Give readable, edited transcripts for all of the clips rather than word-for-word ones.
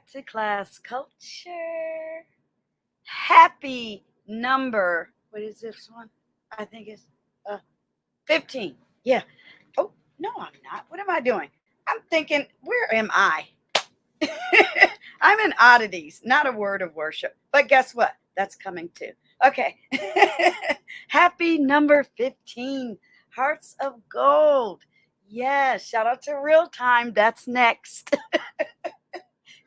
back to Class Culture. Happy number, what is this one? I think it's 15. Yeah. Oh, no, I'm not. What am I doing? I'm thinking, where am I? I'm in Oddities, not a word of worship. But guess what? That's coming too. Okay. Happy number 15. Hearts of Gold. Yes. Shout out to Real Time. That's next.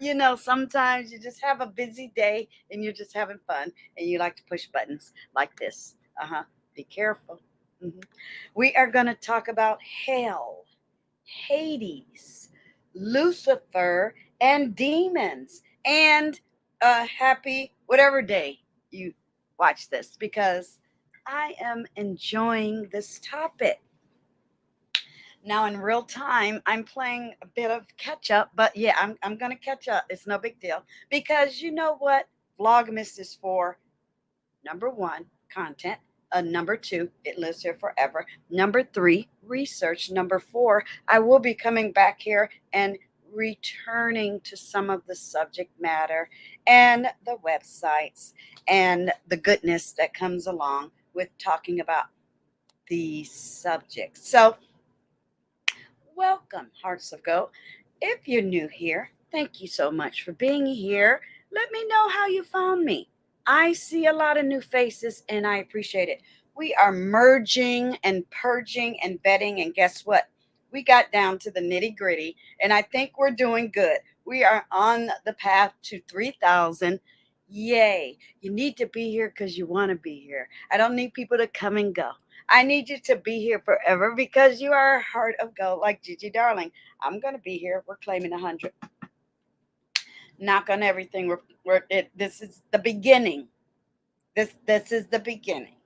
You know, sometimes you just have a busy day and you're just having fun and you like to push buttons like this. Be careful. We are going to talk about hell, Hades, Lucifer, and demons. And happy whatever day you watch this, because I am enjoying this topic. Now in real time, I'm playing a bit of catch up, but yeah, I'm going to catch up. It's no big deal, because you know what Vlogmas is for. Number one, content. Number two, it lives here forever. Number three, research. Number four, I will be coming back here and returning to some of the subject matter and the websites and the goodness that comes along with talking about these subjects. So welcome, Hearts of Gold. If you're new here, thank you so much for being here. Let me know how you found me. I see a lot of new faces and I appreciate it. We are merging and purging and vetting, and guess what? We got down to the nitty gritty and I think we're doing good. We are on the path to 3,000. Yay. You need to be here because you want to be here. I don't need people to come and go. I need you to be here forever because you are a heart of gold like Gigi Darling. I'm going to be here. We're claiming 100. Knock on everything. This is the beginning. This is the beginning.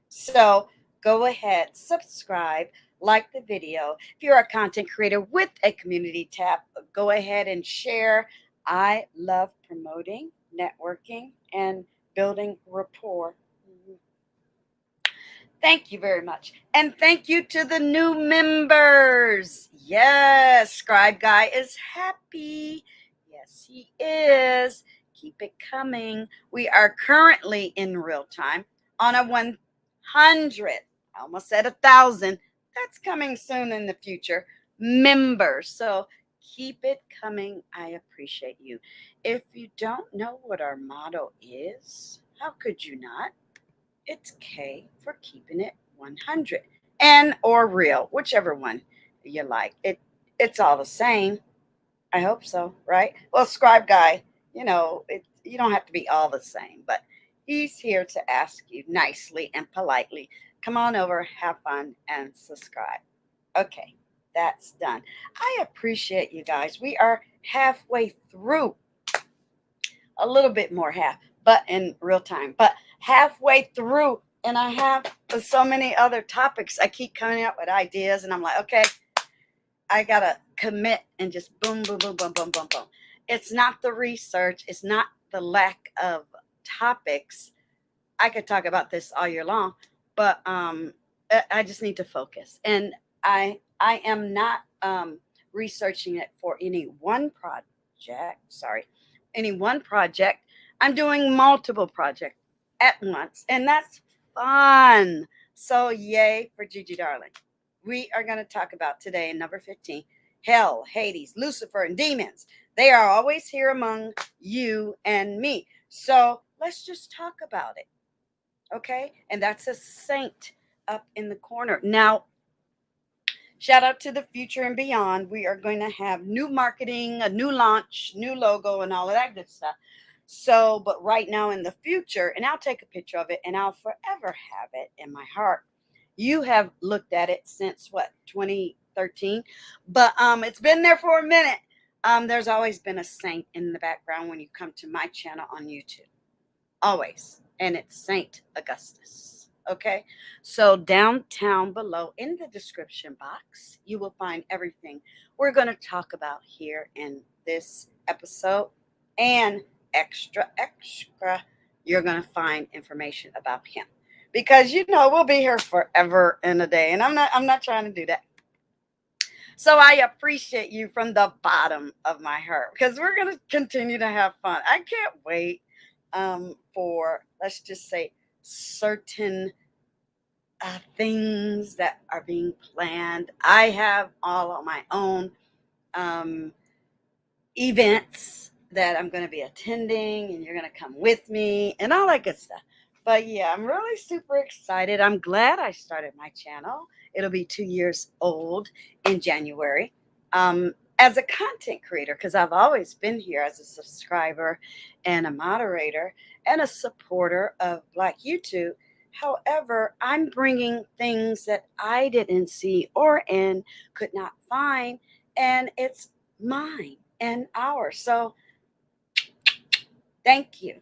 So go ahead, subscribe, like the video. If you're a content creator with a community tab, go ahead and share. I love promoting, networking, and building rapport. Thank you very much. And thank you to the new members. Yes, Scribe Guy is happy. Yes, he is. Keep it coming. We are currently in real time on a 100. I almost said 1,000. That's coming soon in the future. Members. So keep it coming. I appreciate you. If you don't know what our motto is, how could you not? It's K for keeping it 100 and or real, whichever one you like. It's all the same. I hope so, right? Well, Scribe Guy, you know, you don't have to be all the same, but he's here to ask you nicely and politely, come on over, have fun, and subscribe. Okay, that's done. I appreciate you guys. We are halfway through. A little bit more half, but in real time. But halfway through, and I have so many other topics. I keep coming up with ideas, and I'm like, okay, I gotta commit and just boom, boom, boom, boom, boom, boom, boom. It's not the research. It's not the lack of topics. I could talk about this all year long, but I just need to focus. And I am not researching it for any one project. Sorry, any one project. I'm doing multiple projects at once, and that's fun. So yay for Gigi Darling. We are going to talk about today in number 15, hell, Hades, Lucifer, and demons. They are always here among you and me. So let's just talk about it. Okay? And that's a saint up in the corner. Now, shout out to the future and beyond. We are going to have new marketing, a new launch, new logo, and all of that good stuff. So, but right now in the future, and I'll take a picture of it and I'll forever have it in my heart. You have looked at it since what, 2013? But it's been there for a minute. There's always been a saint in the background when you come to my channel on YouTube. Always. And it's Saint Augustus. Okay? So downtown below in the description box, you will find everything we're going to talk about here in this episode. And extra, you're going to find information about him. Because, you know, we'll be here forever and a day. And I'm not trying to do that. So I appreciate you from the bottom of my heart because we're going to continue to have fun. I can't wait for, let's just say, certain things that are being planned. I have all of my own um, events that I'm going to be attending, and you're going to come with me and all that good stuff. But yeah, I'm really super excited. I'm glad I started my channel. It'll be 2 years old in January. As a content creator, because I've always been here as a subscriber and a moderator and a supporter of Black YouTube. However, I'm bringing things that I didn't see or could not find, and it's mine and ours. So thank you.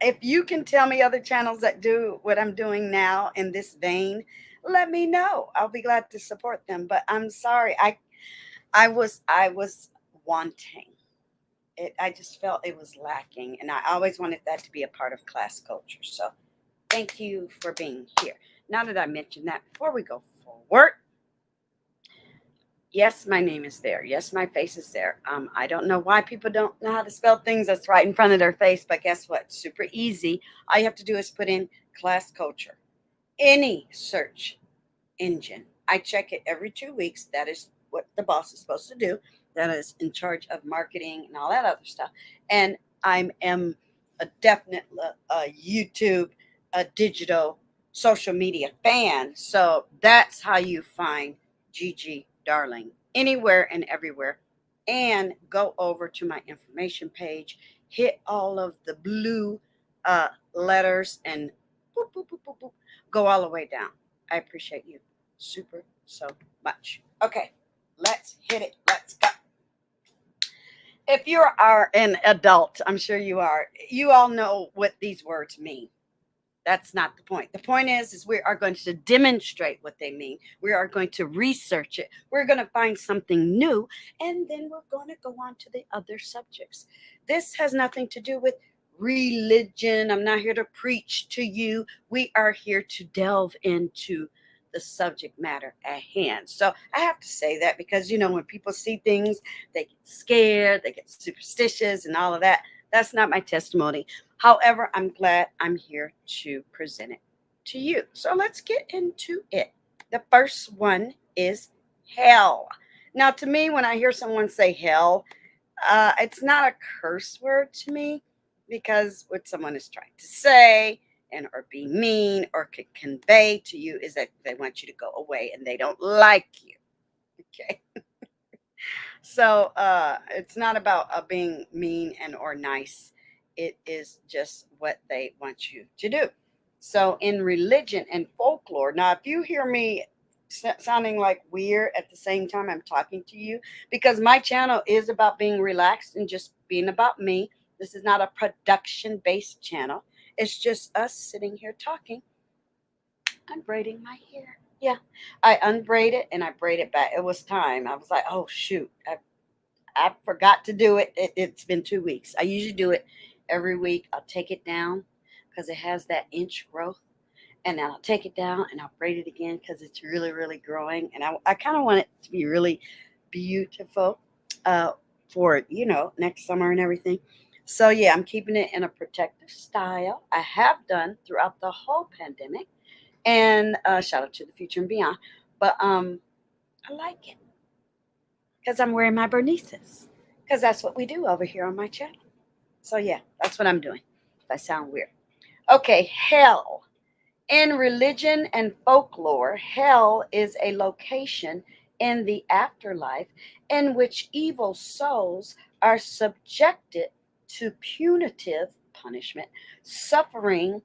If you can tell me other channels that do what I'm doing now in this vein, let me know. I'll be glad to support them. But I'm sorry, I was wanting it. I just felt it was lacking, and I always wanted that to be a part of class culture. So thank you for being here. Now that I mentioned that, before we go forward, yes, my name is there. Yes, my face is there. I don't know why people don't know how to spell things that's right in front of their face, but guess what? Super easy. All you have to do is put in class culture. Any search engine. I check it every 2 weeks. That is what the boss is supposed to do. That is in charge of marketing and all that other stuff. And I am a definite YouTube, a digital social media fan. So that's how you find Gigi Darling anywhere and everywhere. And go over to my information page, hit all of the blue letters, and boop, boop, boop, boop, boop, go all the way down. I appreciate you super so much. Okay, let's hit it. Let's go. If you are an adult, I'm sure you are, you all know what these words mean. That's not the point. The point is we are going to demonstrate what they mean. We are going to research it. We're going to find something new, and then we're going to go on to the other subjects. This has nothing to do with religion. I'm not here to preach to you. We are here to delve into the subject matter at hand. So I have to say that because, when people see things, they get scared, they get superstitious and all of that. That's not my testimony. However, I'm glad I'm here to present it to you. So let's get into it. The first one is hell. Now, to me, when I hear someone say hell, it's not a curse word to me, because what someone is trying to say or be mean or could convey to you is that they want you to go away and they don't like you. Okay. So it's not about being mean or nice. It is just what they want you to do. So in religion and folklore, now if you hear me sounding like weird at the same time I'm talking to you, because my channel is about being relaxed and just being about me. This is not a production-based channel. It's just us sitting here talking. I'm braiding my hair. Yeah, I unbraid it and I braid it back. It was time. I was like, oh shoot, I forgot to do it. It's been 2 weeks. I usually do it every week. I'll take it down because it has that inch growth. And I'll take it down and I'll braid it again because it's really, really growing. And I kind of want it to be really beautiful for, next summer and everything. So, yeah, I'm keeping it in a protective style. I have done throughout the whole pandemic. And shout out to the future and beyond. But I like it because I'm wearing my Bernices, because that's what we do over here on my channel. So yeah, that's what I'm doing. If I sound weird. Okay, hell. In religion and folklore, hell is a location in the afterlife in which evil souls are subjected to punitive punishment, suffering,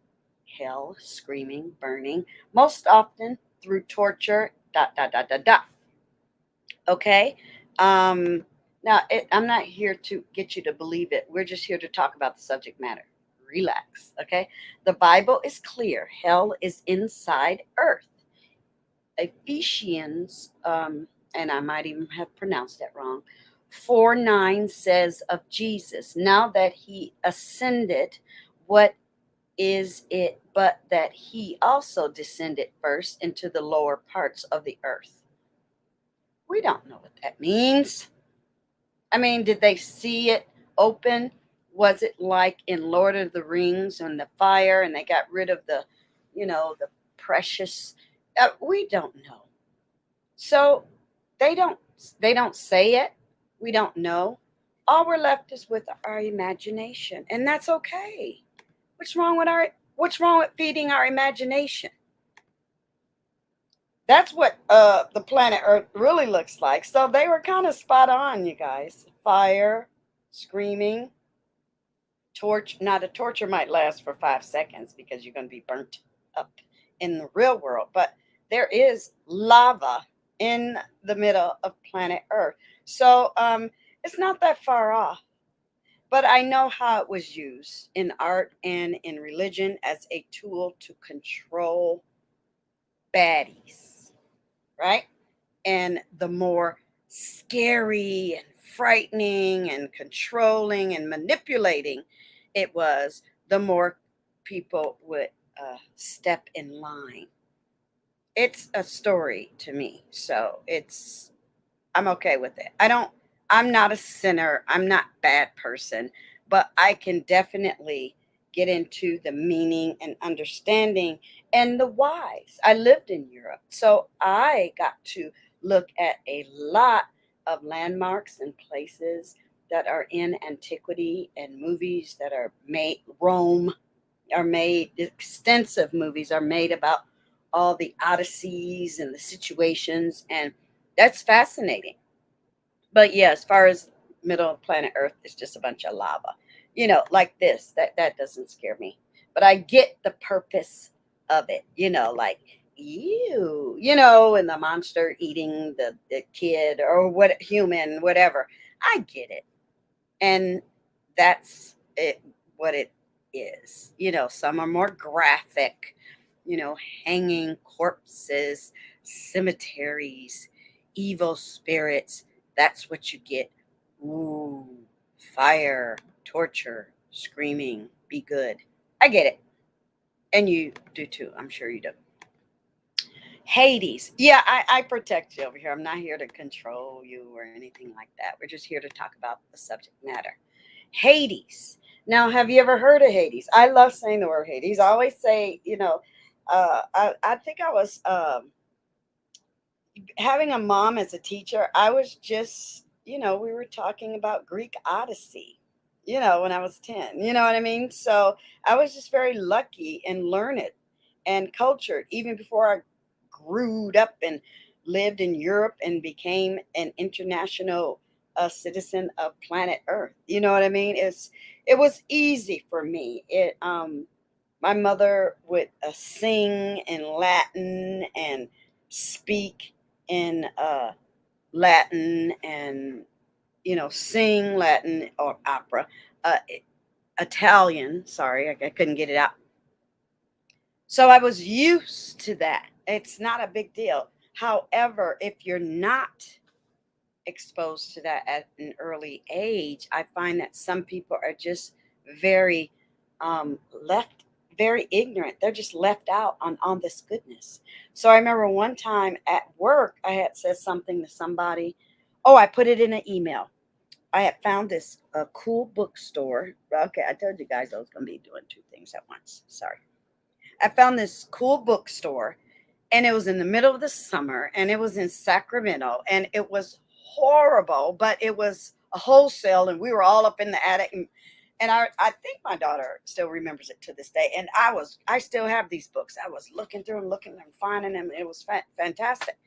hell, screaming, burning, most often through torture, ... Okay. Now, I'm not here to get you to believe it. We're just here to talk about the subject matter. Relax. Okay. The Bible is clear. Hell is inside earth. Ephesians, and I might even have pronounced that wrong, 4:9 says of Jesus, now that he ascended, what is it but that he also descended first into the lower parts of the earth? We don't know what that means. I mean, did they see it open? Was it like in Lord of the Rings on the fire and they got rid of the, the precious? We don't know. So they don't say it. We don't know. All we're left is with our imagination, and that's okay. What's wrong with feeding our imagination? That's what the planet Earth really looks like. So they were kind of spot on, you guys. Fire, screaming, torch. Now the torture might last for 5 seconds because you're going to be burnt up in the real world, but there is lava in the middle of planet Earth. So it's not that far off. But I know how it was used in art and in religion as a tool to control baddies, right? And the more scary and frightening and controlling and manipulating it was, the more people would step in line. It's a story to me, so I'm okay with it. I'm not a sinner. I'm not a bad person, but I can definitely get into the meaning and understanding and the whys. I lived in Europe, so I got to look at a lot of landmarks and places that are in antiquity and movies that are made. Rome are made, extensive movies are made about all the odysseys and the situations, and that's fascinating. But yeah, as far as middle of planet Earth, it's just a bunch of lava. Like this. That doesn't scare me. But I get the purpose of it, like ew, and the monster eating the kid or what human, whatever. I get it. And that's it what it is. Some are more graphic, hanging corpses, cemeteries, evil spirits. That's what you get. Ooh, fire, torture, screaming, be good. I get it. And you do too. I'm sure you do. Hades. Yeah, I protect you over here. I'm not here to control you or anything like that. We're just here to talk about the subject matter. Hades. Now, have you ever heard of Hades? I love saying the word Hades. I always say, I think I was having a mom as a teacher. I was just, we were talking about Greek Odyssey, when I was 10. You know what I mean? So I was just very lucky and learned and cultured even before I grew up and lived in Europe and became an international citizen of planet Earth. You know what I mean? It was easy for me. My mother would sing in Latin and speak in Latin and sing Latin or opera, Italian. Sorry, I couldn't get it out. So I was used to that. It's not a big deal. However, if you're not exposed to that at an early age, I find that some people are just very left, very ignorant. They're just left out on this goodness. So I remember one time at work, I had said something to somebody. Oh, I put it in an email. I had found this cool bookstore. Okay, I told you guys I was going to be doing two things at once. Sorry. I found this cool bookstore, and it was in the middle of the summer, and it was in Sacramento, and it was horrible, but it was a wholesale, and we were all up in the attic, and I think my daughter still remembers it to this day. And I still have these books. I was looking through and looking and finding them. It was fantastic.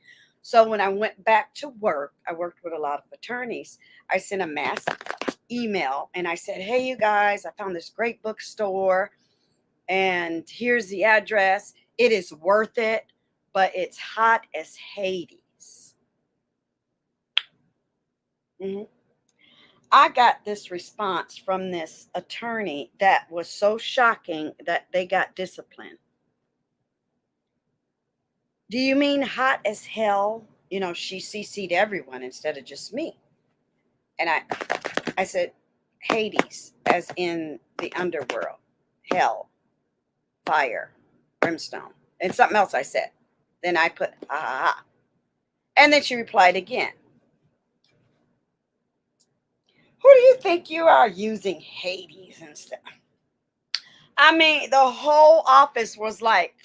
So when I went back to work, I worked with a lot of attorneys. I sent a mass email and I said, hey, you guys, I found this great bookstore and here's the address. It is worth it, but it's hot as Hades. Mm-hmm. I got this response from this attorney that was so shocking that they got disciplined. Do you mean hot as hell? She CC'd everyone instead of just me. And I said, Hades, as in the underworld, hell, fire, brimstone, and something else I said. Then I put, ha ha ha. And then she replied again. Who do you think you are using Hades and stuff? I mean, the whole office was like,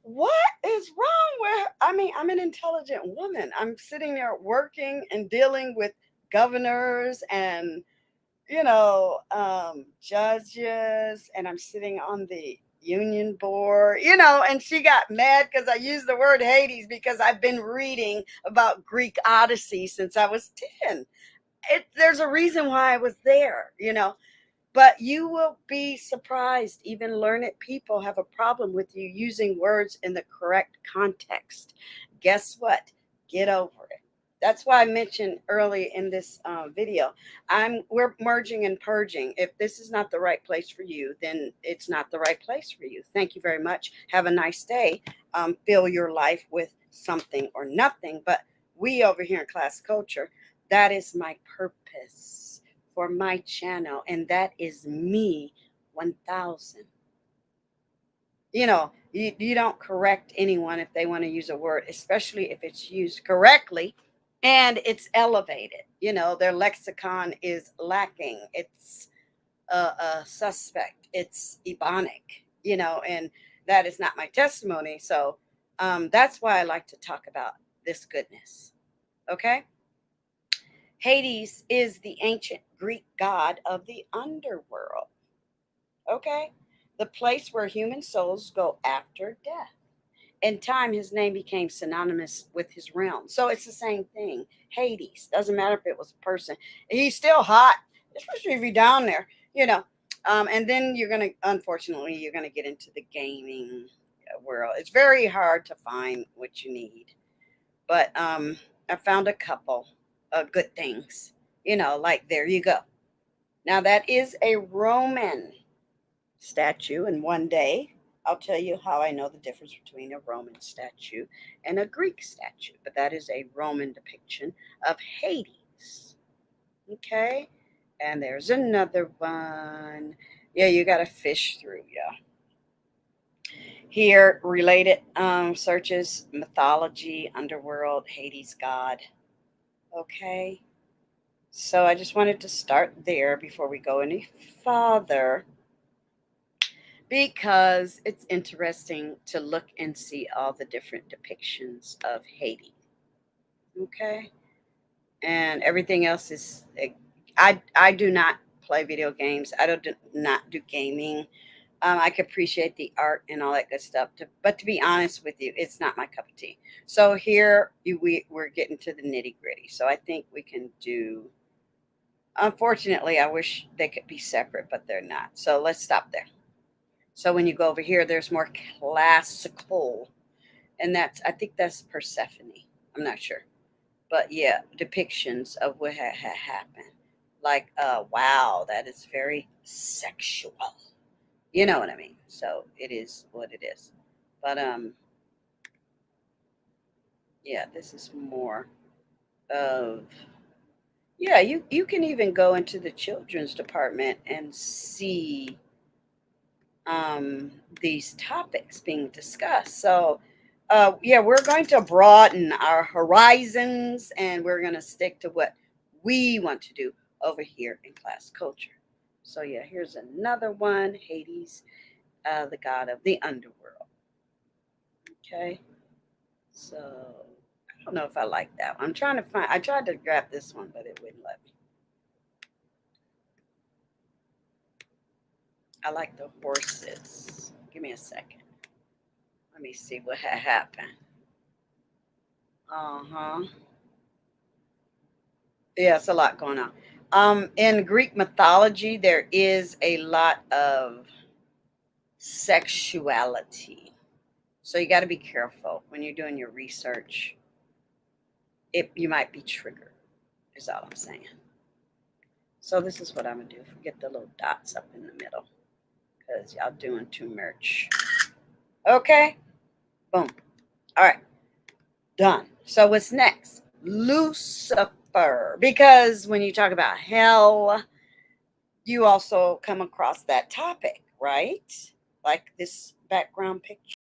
what is wrong with, I mean, I'm an intelligent woman. I'm sitting there working and dealing with governors and, judges, and I'm sitting on the union board, and she got mad because I used the word Hades because I've been reading about Greek Odyssey since I was 10. There's a reason why I was there. But you will be surprised. Even learned people have a problem with you using words in the correct context. Guess what? Get over it. That's why I mentioned early in this video, we're merging and purging. If this is not the right place for you, then it's not the right place for you. Thank you very much. Have a nice day. Fill your life with something or nothing. But we over here in Class Culture, that is my purpose for my channel, and that is me 1000. You don't correct anyone if they want to use a word, especially if it's used correctly and it's elevated. Their lexicon is lacking. It's a suspect. It's ebonic, and that is not my testimony. So that's why I like to talk about this goodness. Okay. Hades is the ancient Greek god of the underworld. Okay. The place where human souls go after death. In time, his name became synonymous with his realm. So it's the same thing. Hades. Doesn't matter if it was a person. He's still hot, especially if you're down there. And then unfortunately, you're going to get into the gaming world. It's very hard to find what you need. But I found a couple of good things. Like there you go. Now that is a Roman statue, and one day I'll tell you how I know the difference between a Roman statue and a Greek statue. But that is a Roman depiction of Hades. Okay? And there's another one. Yeah, you got to fish through, yeah. Here, related searches, mythology, underworld, Hades god. Okay? So I just wanted to start there before we go any farther, because it's interesting to look and see all the different depictions of Hades. Okay? And everything else is, I do not play video games. I do not do gaming. I can appreciate the art and all that good stuff. But to be honest with you, it's not my cup of tea. So here we're getting to the nitty gritty. So I think we can do, unfortunately, I wish they could be separate, but they're not. So let's stop there. So when you go over here, there's more classical, and I think that's Persephone. I'm not sure. But yeah, depictions of what had happened. Like, wow, that is very sexual. You know what I mean? So it is what it is. But yeah, this is more of, yeah, you can even go into the children's department and see these topics being discussed. So yeah, we're going to broaden our horizons, and we're going to stick to what we want to do over here in Class Culture. So yeah, here's another one, Hades, the god of the underworld. Okay, so I don't know if I like that one. I tried to grab this one, but it wouldn't let me. I like the horses. Give me a second. Let me see what happened. Uh-huh. Yeah, it's a lot going on. In Greek mythology, there is a lot of sexuality. So you got to be careful when you're doing your research. You might be triggered, is all I'm saying. So this is what I'm going to do. Forget the little dots up in the middle, because y'all doing too much. Okay? Boom. All right. Done. So what's next? Lucifer. Because when you talk about hell, you also come across that topic, right? Like this background picture.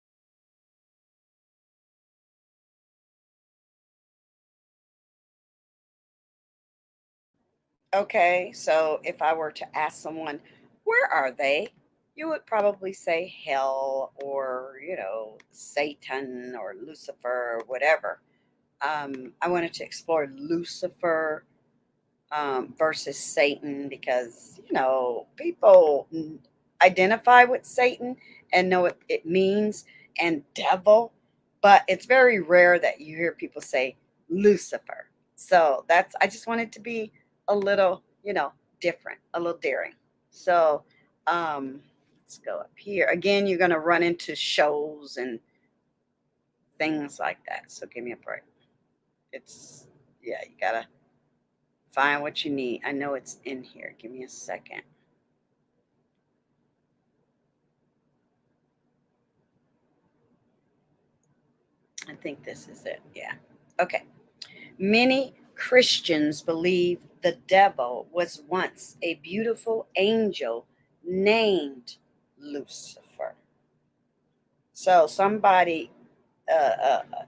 Okay, so if I were to ask someone, where are they? You would probably say hell or, Satan or Lucifer or whatever. I wanted to explore Lucifer versus Satan because, people identify with Satan and know what it means and devil, but it's very rare that you hear people say Lucifer. So I just wanted to be a little, different, a little daring. So let's go up here. Again, you're going to run into shows and things like that. So give me a break. Yeah, you got to find what you need. I know it's in here. Give me a second. I think this is it. Yeah. Okay. Many Christians believe the devil was once a beautiful angel named Lucifer. So somebody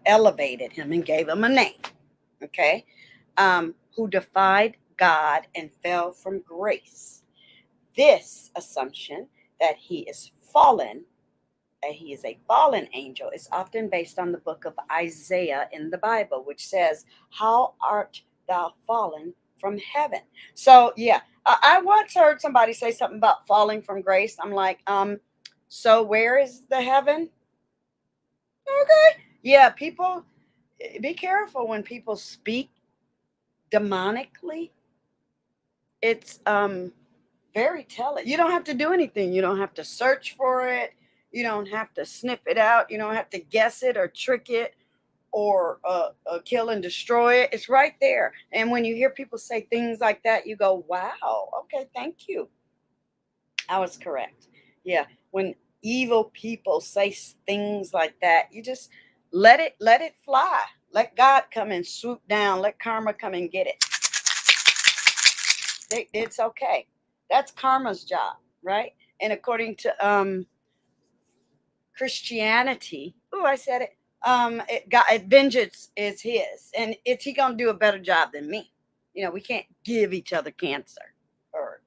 elevated him and gave him a name, okay, who defied God and fell from grace. This assumption that he is a fallen angel is often based on the book of Isaiah in the Bible, which says, "How art thou fallen from heaven?" So yeah, I once heard somebody say something about falling from grace. I'm like, so where is the heaven? Okay, yeah, people, be careful when people speak demonically. It's very telling. You don't have to do anything. You don't have to search for it. You don't have to sniff it out. You don't have to guess it or trick it or kill and destroy it. It's right there. And when you hear people say things like that, you go, wow, okay, thank you. I was correct. Yeah. When evil people say things like that, you just let it fly. Let God come and swoop down. Let karma come and get it. It's okay. That's karma's job, right? And according to Christianity, oh, I said it. Vengeance is his, and it's he gonna do a better job than me. We can't give each other cancer or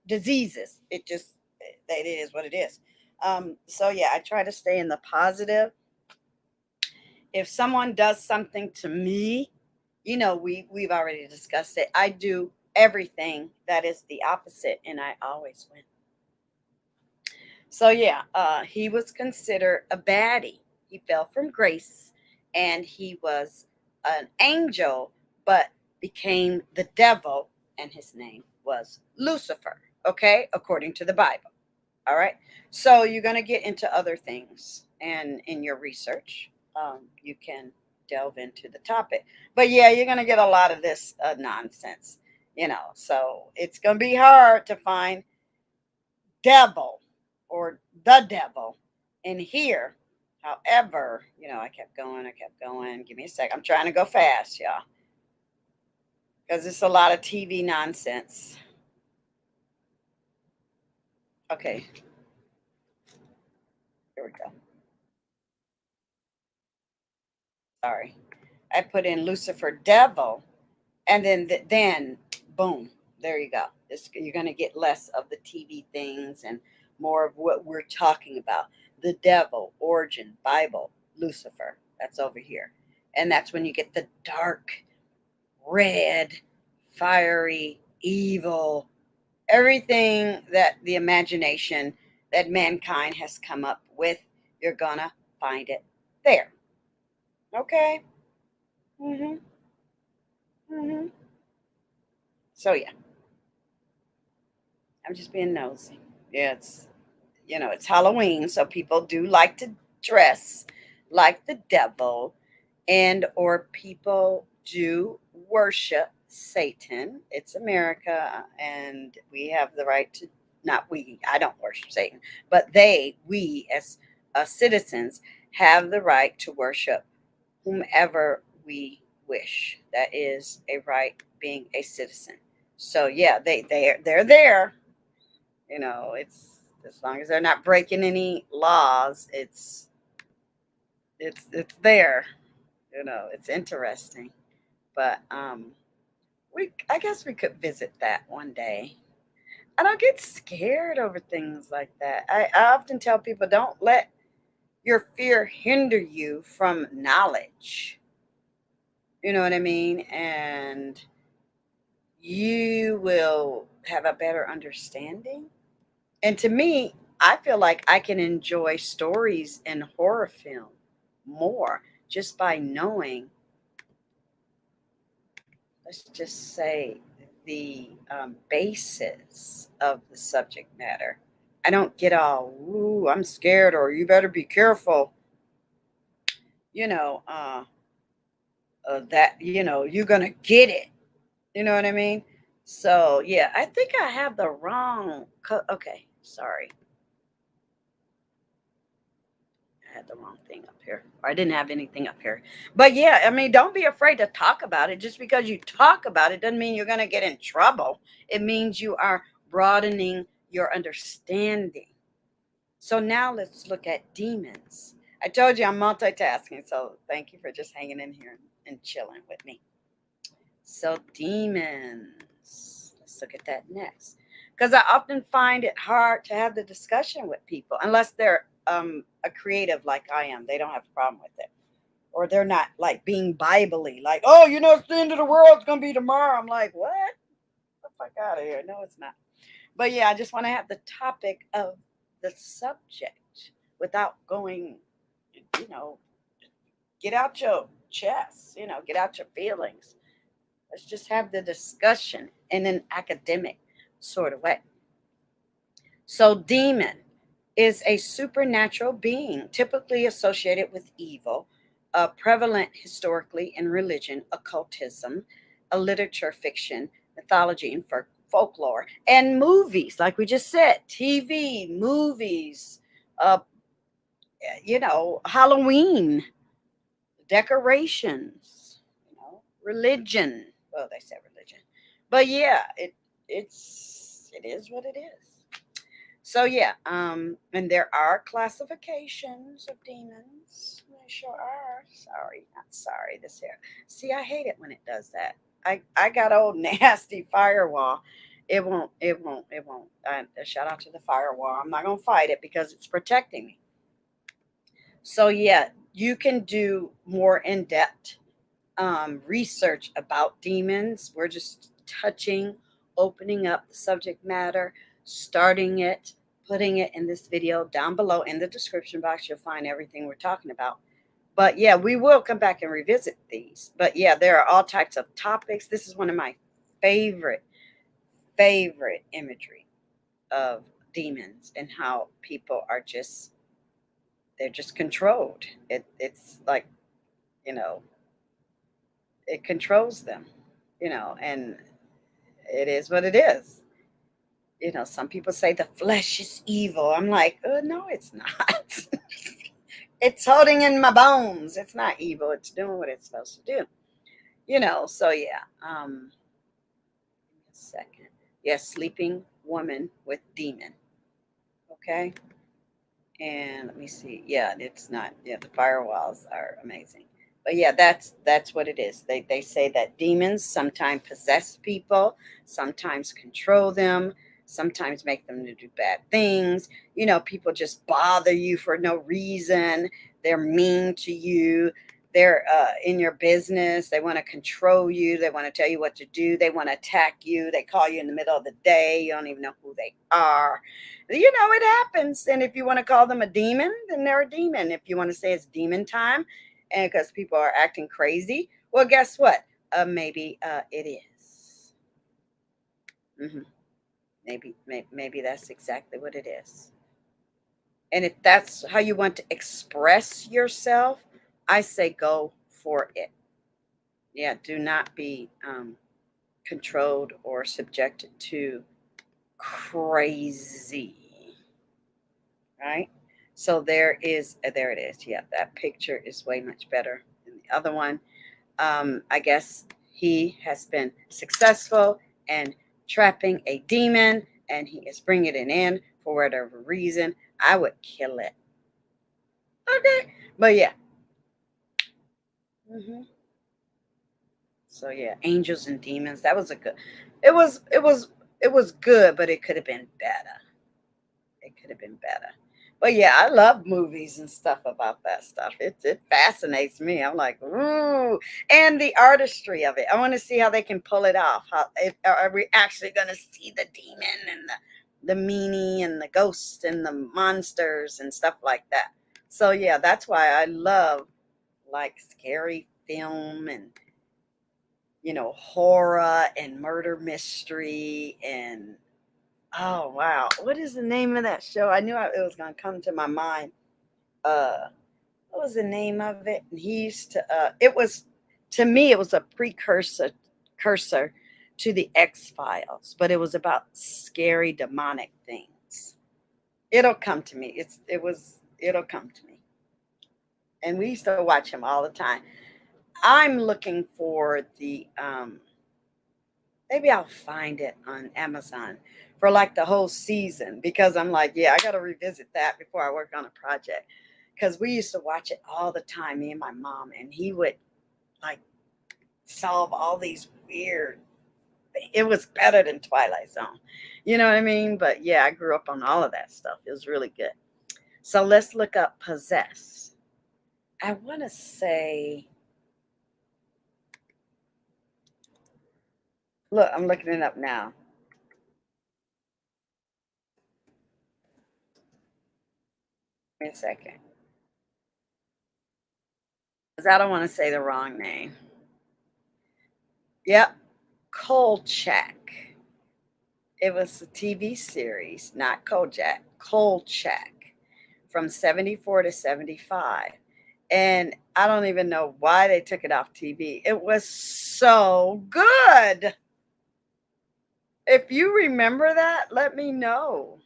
diseases. It is what it is. So yeah, I try to stay in the positive. If someone does something to me, we've already discussed it. I do everything that is the opposite, and I always win. So yeah, he was considered a baddie. He fell from grace, and he was an angel, but became the devil, and his name was Lucifer. Okay, according to the Bible. All right. So you're going to get into other things, and in your research, you can delve into the topic. But yeah, you're going to get a lot of this nonsense. So it's going to be hard to find devil or the devil in here. However, I kept going. I kept going. Give me a sec. I'm trying to go fast, y'all, because it's a lot of TV nonsense. Okay, here we go. Sorry. I put in Lucifer devil, and then boom, there you go. You're going to get less of the TV things and more of what we're talking about. The devil, origin, Bible, Lucifer. That's over here. And that's when you get the dark, red, fiery, evil, everything that the imagination that mankind has come up with. You're going to find it there. Okay? Mm-hmm. Mm-hmm. So yeah, I'm just being nosy. Yeah, it's Halloween, so people do like to dress like the devil, and or people do worship Satan. It's America, and we have the right to. Not we. I don't worship Satan, but we as citizens have the right to worship whomever we wish. That is a right, being a citizen. So yeah, they're there. It's as long as they're not breaking any laws, it's there. It's interesting. But I guess we could visit that one day. I don't get scared over things like that. I often tell people, don't let your fear hinder you from knowledge. You know what I mean? And you will have a better understanding. And to me, I feel like I can enjoy stories in horror film more just by knowing, let's just say, the basis of the subject matter. I don't get all, ooh, I'm scared, or you better be careful. You know, that, you're going to get it. You know what I mean? So, yeah, I think I have the wrong. Okay, sorry. I had the wrong thing up here. Or I didn't have anything up here. But yeah, I mean, don't be afraid to talk about it. Just because you talk about it doesn't mean you're going to get in trouble. It means you are broadening your understanding. So now let's look at demons. I told you I'm multitasking, so thank you for just hanging in here and chilling with me. So demons, let's look at that next. Because I often find it hard to have the discussion with people unless they're a creative like I am. They don't have a problem with it. Or they're not like being Bible-y, like, oh, it's the end of the world, it's going to be tomorrow. I'm like, what? Get the fuck out of here. No, it's not. But yeah, I just want to have the topic of the subject without going, you know, get out your chest, get out your feelings. Let's just have the discussion in an academic sort of way. So, demon is a supernatural being typically associated with evil, prevalent historically in religion, occultism, literature, fiction, mythology, and folklore, and movies, like we just said, TV, movies, uh, Halloween, decorations, religion. Well, they say religion, but yeah, it is what it is. So yeah, and there are classifications of demons. There sure are. Sorry, not sorry. This here. See, I hate it when it does that. I got old nasty firewall. It won't. It won't. It won't. Shout out to the firewall. I'm not gonna fight it because it's protecting me. So yeah, you can do more in depth research about demons. We're just touching, opening up the subject matter, starting it, putting it in this video down below in the description box. You'll find everything we're talking about. But yeah, we will come back and revisit these. But yeah, there are all types of topics. This is one of my favorite imagery of demons and how people are they're just controlled. It's like, you know, it controls them, and it is what it is. Some people say the flesh is evil. I'm like, no, it's not. It's holding in my bones. It's not evil. It's doing what it's supposed to do. So yeah. A second. Yes, sleeping woman with demon. Okay. And let me see. Yeah, it's not. Yeah, the firewalls are amazing. But yeah, that's what it is. They say that demons sometimes possess people, sometimes control them, sometimes make them to do bad things. People just bother you for no reason. They're mean to you. They're in your business. They want to control you. They want to tell you what to do. They want to attack you. They call you in the middle of the day. You don't even know who they are. It happens. And if you want to call them a demon, then they're a demon. If you want to say it's demon time, and because people are acting crazy, well, guess what? Maybe it is. Mm-hmm. Maybe that's exactly what it is. And if that's how you want to express yourself, I say go for it. Yeah, do not be controlled or subjected to crazy. Right? So there it is. Yeah, that picture is way much better than the other one. I guess he has been successful in trapping a demon, and he is bringing it in for whatever reason. I would kill it. Okay, but yeah. So yeah, Angels and Demons. That was a good. It was good, but it could have been better. It could have been better. But yeah, I love movies and stuff about that stuff. It fascinates me. I'm like, ooh, and the artistry of it. I want to see how they can pull it off. Are we actually going to see the demon and the meanie and the ghost and the monsters and stuff like that? So yeah, that's why I love like scary film and horror and murder mystery and oh wow, what is the name of that show? I knew it was gonna come to my mind. What was the name of it? And he used to. It was to me. It was a cursor to the X-Files, but it was about scary demonic things. It'll come to me. It'll come to me. And we used to watch him all the time. I'm looking for the maybe I'll find it on Amazon for like the whole season because I'm like, yeah, I got to revisit that before I work on a project. Because we used to watch it all the time, me and my mom, and he would like solve all these weird things. It was better than Twilight Zone. You know what I mean? But yeah, I grew up on all of that stuff. It was really good. So let's look up Possess. I want to say, look, I'm looking it up now. Give me a second. Because I don't want to say the wrong name. Yep, Kolchak. It was a TV series, not Kojak, Kolchak, from 74 to 75. And I don't even know why they took it off TV. It was so good. If you remember that, let me know.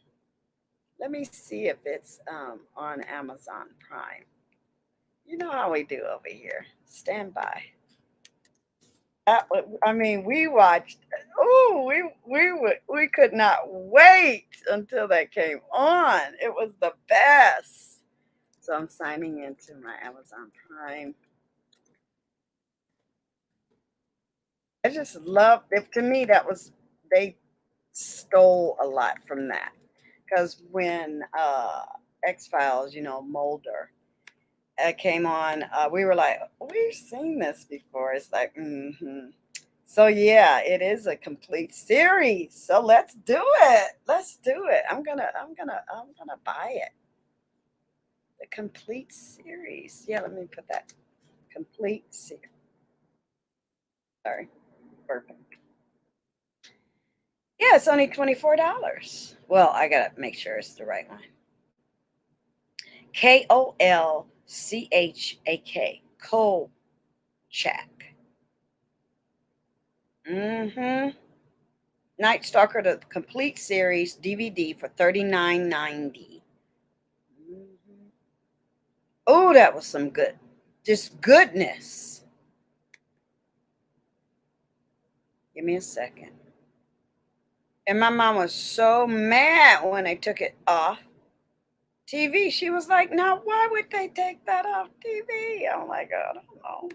Let me see if it's on Amazon Prime. You know how we do over here. Stand by. I mean, we watched. Oh, we could not wait until that came on. It was the best. So I'm signing into my Amazon Prime. I just love it. To me, that was they stole a lot from that because when X-Files, Mulder came on, we were like, we've seen this before. It's like, mm-hmm. So yeah, it is a complete series. So let's do it. Let's do it. I'm gonna buy it. The complete series. Yeah, let me put that complete series. Sorry, perfect. Yeah, it's only $24. Well, I gotta make sure it's the right one. Kolchak. Kolchak. Mm-hmm. Night Stalker, the complete series DVD for $39.90. Mm-hmm. Oh, that was some good, just goodness. Give me a second. And my mom was so mad when they took it off TV. She was like, now, why would they take that off TV? I'm like, I don't know.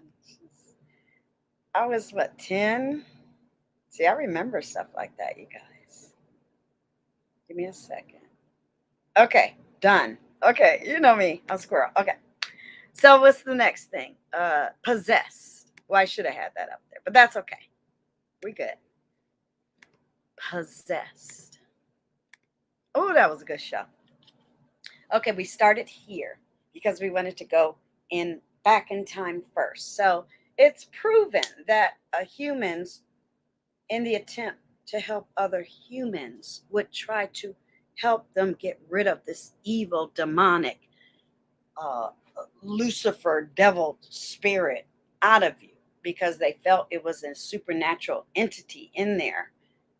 I was, what, 10? See, I remember stuff like that, you guys. Give me a second. Okay, done. Okay, you know me. I'm squirrel. Okay. So what's the next thing? Possessed. Well, I should have had that up there, but that's okay. We good. Possessed. Oh, that was a good show. Okay, we started here because we wanted to go back in time first. So it's proven that humans, in the attempt to help other humans, would try to help them get rid of this evil, demonic, uh, Lucifer, devil spirit out of you because they felt it was a supernatural entity in there.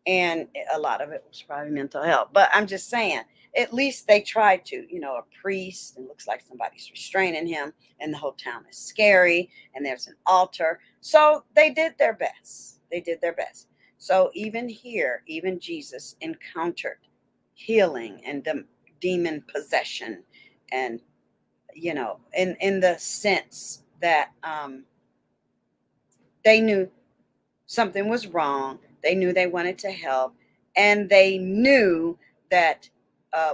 And a lot of it was probably mental health. But I'm just saying, at least they tried to, a priest, and looks like somebody's restraining him, and the whole town is scary, and there's an altar. So they did their best. They did their best. So even here, even Jesus encountered healing and demon possession, and in the sense that they knew something was wrong. They knew they wanted to help, and they knew that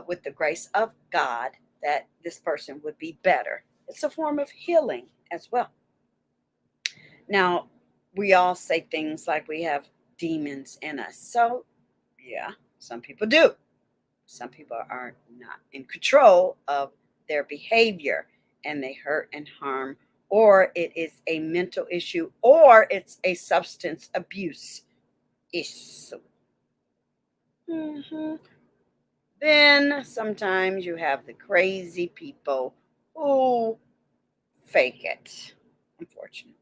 with the grace of God, that this person would be better. It's a form of healing as well. Now, we all say things like we have demons in us. So, yeah, some people do. Some people are not in control of their behavior, and they hurt and harm, or it is a mental issue, or it's a substance abuse issue. Then sometimes you have the crazy people who fake it, unfortunately.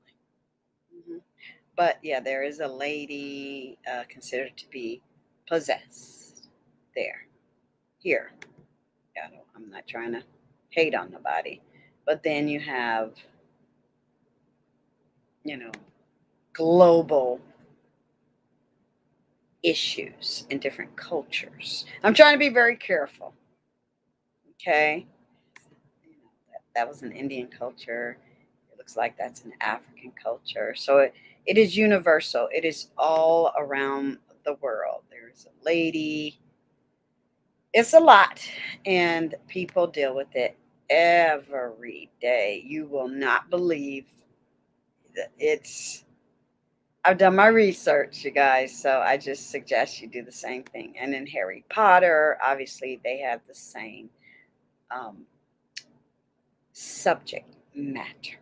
But yeah, there is a lady considered to be possessed here. Yeah, I'm not trying to hate on nobody. But then you have, global issues in different cultures. I'm trying to be very careful. Okay. That was an Indian culture. It looks like that's an African culture. So it is universal. It is all around the world. There's a lady. It's a lot, and people deal with it every day. You will not believe that I've done my research, you guys, so I just suggest you do the same thing. And in Harry Potter, obviously, they have the same subject matter.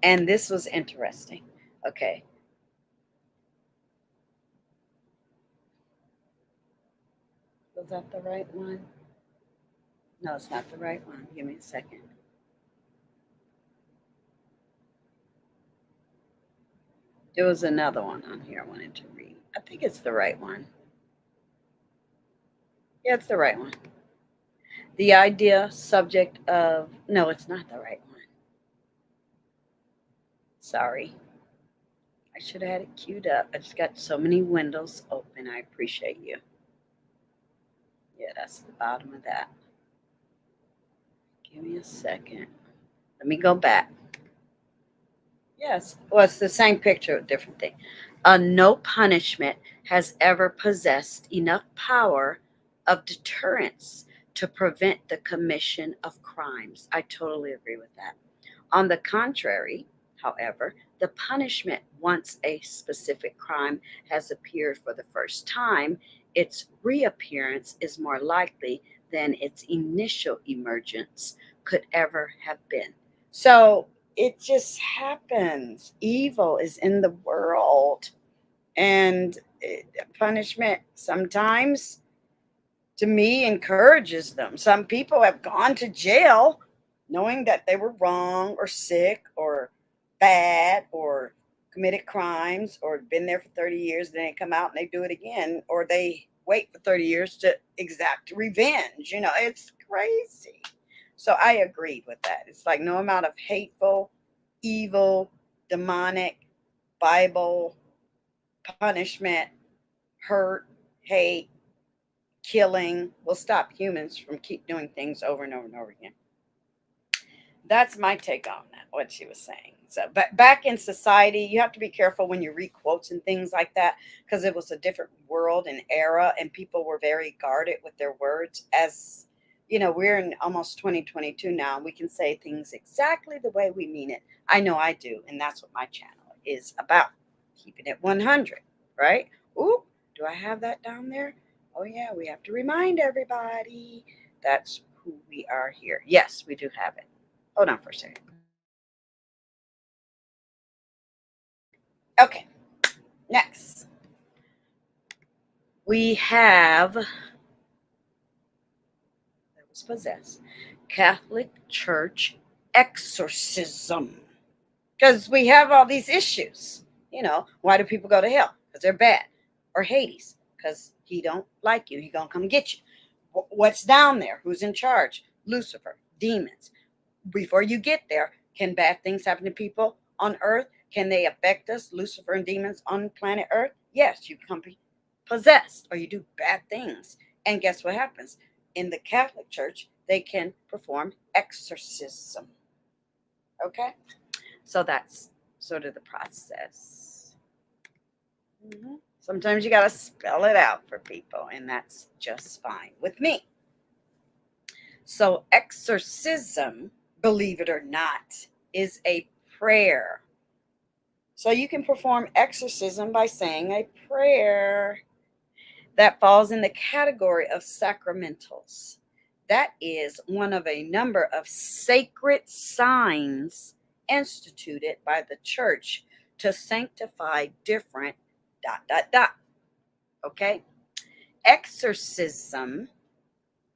And this was interesting. Okay. Was that the right one? No, it's not the right one. Give me a second. There was another one on here I wanted to read. I think it's the right one. Yeah, it's the right one. The idea, subject of... No, it's not the right one. Sorry. I should have had it queued up. I just got so many windows open. I appreciate you. Yeah, that's the bottom of that. Give me a second. Let me go back. Yes. Well, it's the same picture, different thing. No punishment has ever possessed enough power of deterrence to prevent the commission of crimes. I totally agree with that. On the contrary, however, the punishment, once a specific crime has appeared for the first time, its reappearance is more likely than its initial emergence could ever have been. So it just happens. Evil is in the world, and punishment sometimes, to me, encourages them. Some people have gone to jail knowing that they were wrong or sick or bad or committed crimes or been there for 30 years, then they come out and they do it again, or they wait for 30 years to exact revenge. It's crazy. So I agreed with that. It's like no amount of hateful, evil, demonic, Bible, punishment, hurt, hate, killing will stop humans from keep doing things over and over and over again. That's my take on that, what she was saying. So, but back in society, you have to be careful when you read quotes and things like that, because it was a different world and era, and people were very guarded with their words. As we're in almost 2022 now, and we can say things exactly the way we mean it. I know I do, and that's what my channel is about, keeping it 100, right? Ooh, do I have that down there? Oh, yeah, we have to remind everybody that's who we are here. Yes, we do have it. Hold on for a second. Okay, next. We have, that was possessed, Catholic Church exorcism. Because we have all these issues. Why do people go to hell? Because they're bad. Or Hades, because he don't like you. He gonna come get you. What's down there? Who's in charge? Lucifer, demons. Before you get there, can bad things happen to people on earth? Can they affect us, Lucifer and demons on planet earth? Yes, you become possessed or you do bad things. And guess what happens? In the Catholic Church, they can perform exorcism. Okay? So that's sort of the process. Sometimes you got to spell it out for people, and that's just fine with me. So exorcism, believe it or not, is a prayer. So you can perform exorcism by saying a prayer that falls in the category of sacramentals. That is one of a number of sacred signs instituted by the church to sanctify different ... Okay? Exorcism,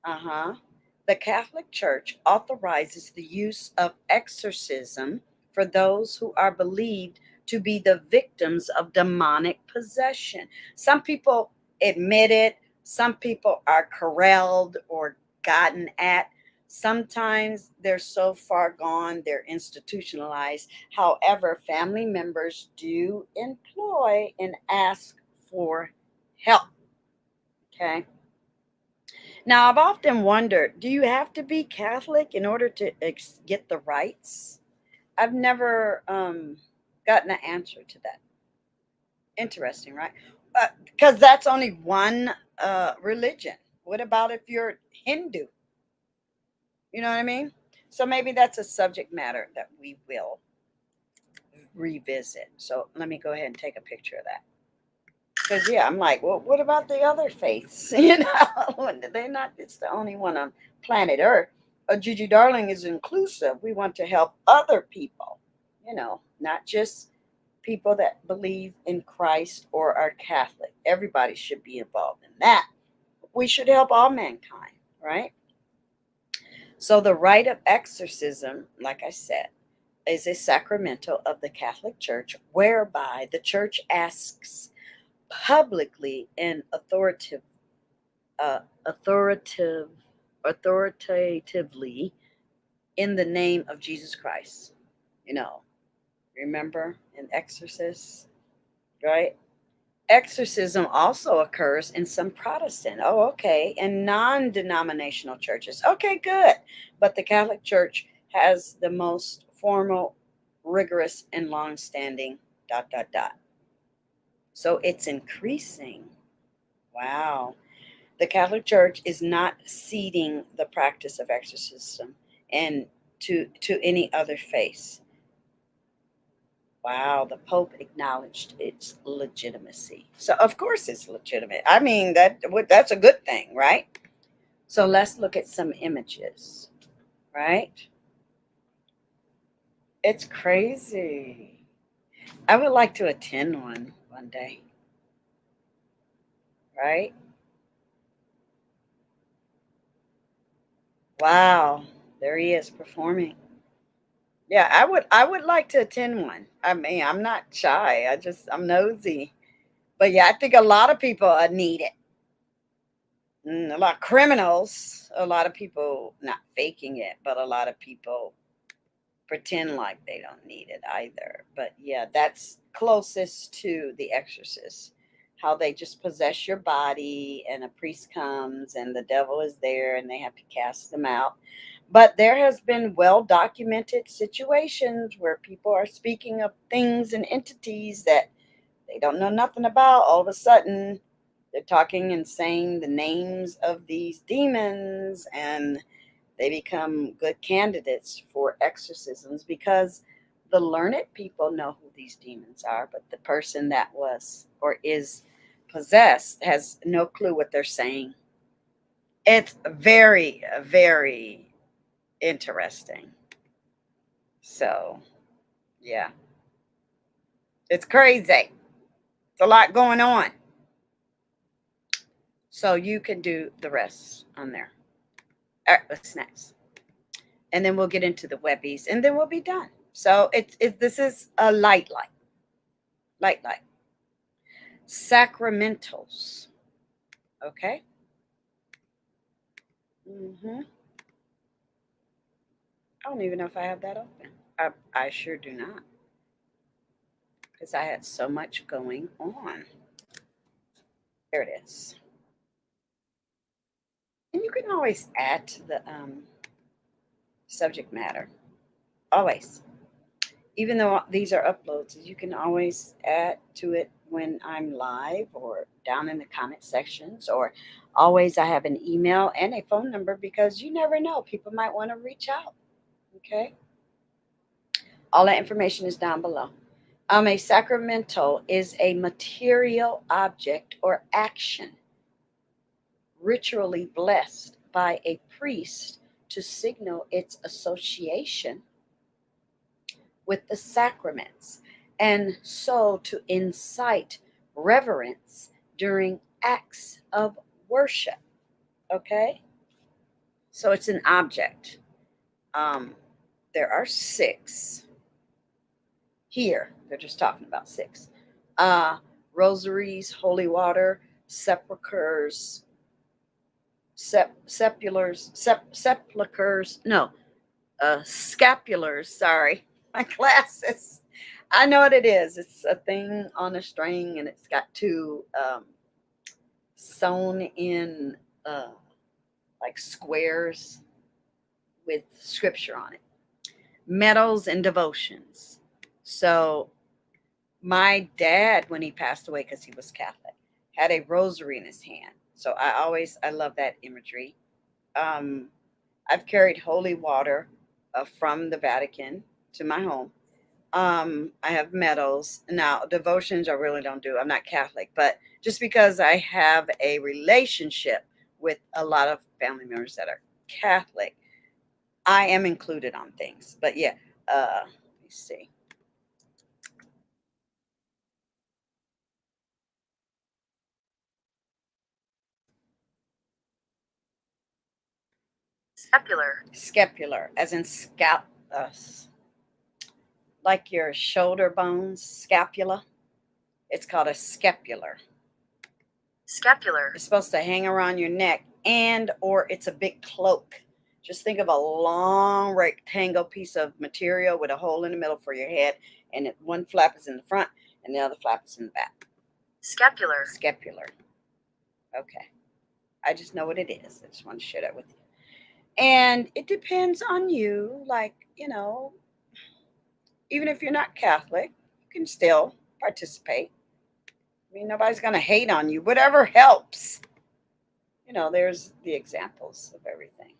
the Catholic Church authorizes the use of exorcism for those who are believed to be the victims of demonic possession. Some people admit it. Some people are corralled or gotten at. Sometimes they're so far gone, they're institutionalized. However, family members do employ and ask for help. Okay. Now, I've often wondered, do you have to be Catholic in order to get the rights? I've never gotten an answer to that. Interesting, right? Because that's only one religion. What about if you're Hindu? You know what I mean? So maybe that's a subject matter that we will revisit. So let me go ahead and take a picture of that. Because, yeah, I'm like, well, what about the other faiths? You know, they're not, it's the only one on planet Earth. Gigi Darling is inclusive. We want to help other people, you know, not just people that believe in Christ or are Catholic. Everybody should be involved in that. We should help all mankind, right? So the rite of exorcism, like I said, is a sacramental of the Catholic Church whereby the church asks publicly and authoritatively in the name of Jesus Christ. You know, remember in Exorcist, right? Exorcism also occurs in some Protestant, and non-denominational churches. Okay, good. But the Catholic Church has the most formal, rigorous, and long-standing ... So it's increasing. Wow. The Catholic Church is not ceding the practice of exorcism and to any other faith. Wow, the Pope acknowledged its legitimacy. So of course it's legitimate. I mean, that's a good thing, right? So let's look at some images, right? It's crazy. I would like to attend one day, right? Wow, there he is performing. Yeah, I would like to attend one. I mean, I'm not shy. I'm nosy. But yeah, I think a lot of people need it. A lot of criminals, a lot of people not faking it, but a lot of people pretend like they don't need it either. But yeah, that's closest to The Exorcist. How they just possess your body and a priest comes and the devil is there and they have to cast them out. But there has been well documented situations where people are speaking of things and entities that they don't know nothing about. All of a sudden, they're talking and saying the names of these demons, and they become good candidates for exorcisms because the learned people know who these demons are, but the person that was or is possessed has no clue what they're saying. It's very, very interesting. So, yeah, it's crazy. It's a lot going on. So you can do the rest on there. All right, what's next? And then we'll get into the webbies, and then we'll be done. So this is a light. Sacramentals. Okay. I don't even know if I have that open. I sure do not, because I had so much going on. There it is. And you can always add to the subject matter. Always. even though these are uploads, you can always add to it when I'm live or down in the comment sections, or always I have an email and a phone number because you never know. People might want to reach out. Okay. All that information is down below. A sacramental is a material object or action ritually blessed by a priest to signal its association with the sacraments, and so to incite reverence during acts of worship. Okay? So it's an object. There are 6. Here, they're just talking about 6. Rosaries, holy water, sepulchres, scapulars, sorry, my glasses. I know what it is. It's a thing on a string, and it's got 2 sewn in like squares with scripture on it. Medals and devotions. So my dad, when he passed away, because he was Catholic, had a rosary in his hand. So I love that imagery. I've carried holy water from the Vatican to my home. I have medals. Now, devotions I really don't do. I'm not Catholic, but just because I have a relationship with a lot of family members that are Catholic, I am included on things. But yeah, let me see. Scapular, as in scalp, like your shoulder bones, scapula. It's called a scapular. It's supposed to hang around your neck, and or it's a big cloak. Just think of a long rectangle piece of material with a hole in the middle for your head, and one flap is in the front and the other flap is in the back. Scapular. Okay. I just know what it is. I just want to share that with you. And it depends on you. Like, even if you're not Catholic, you can still participate. I mean, nobody's going to hate on you. Whatever helps. There's the examples of everything.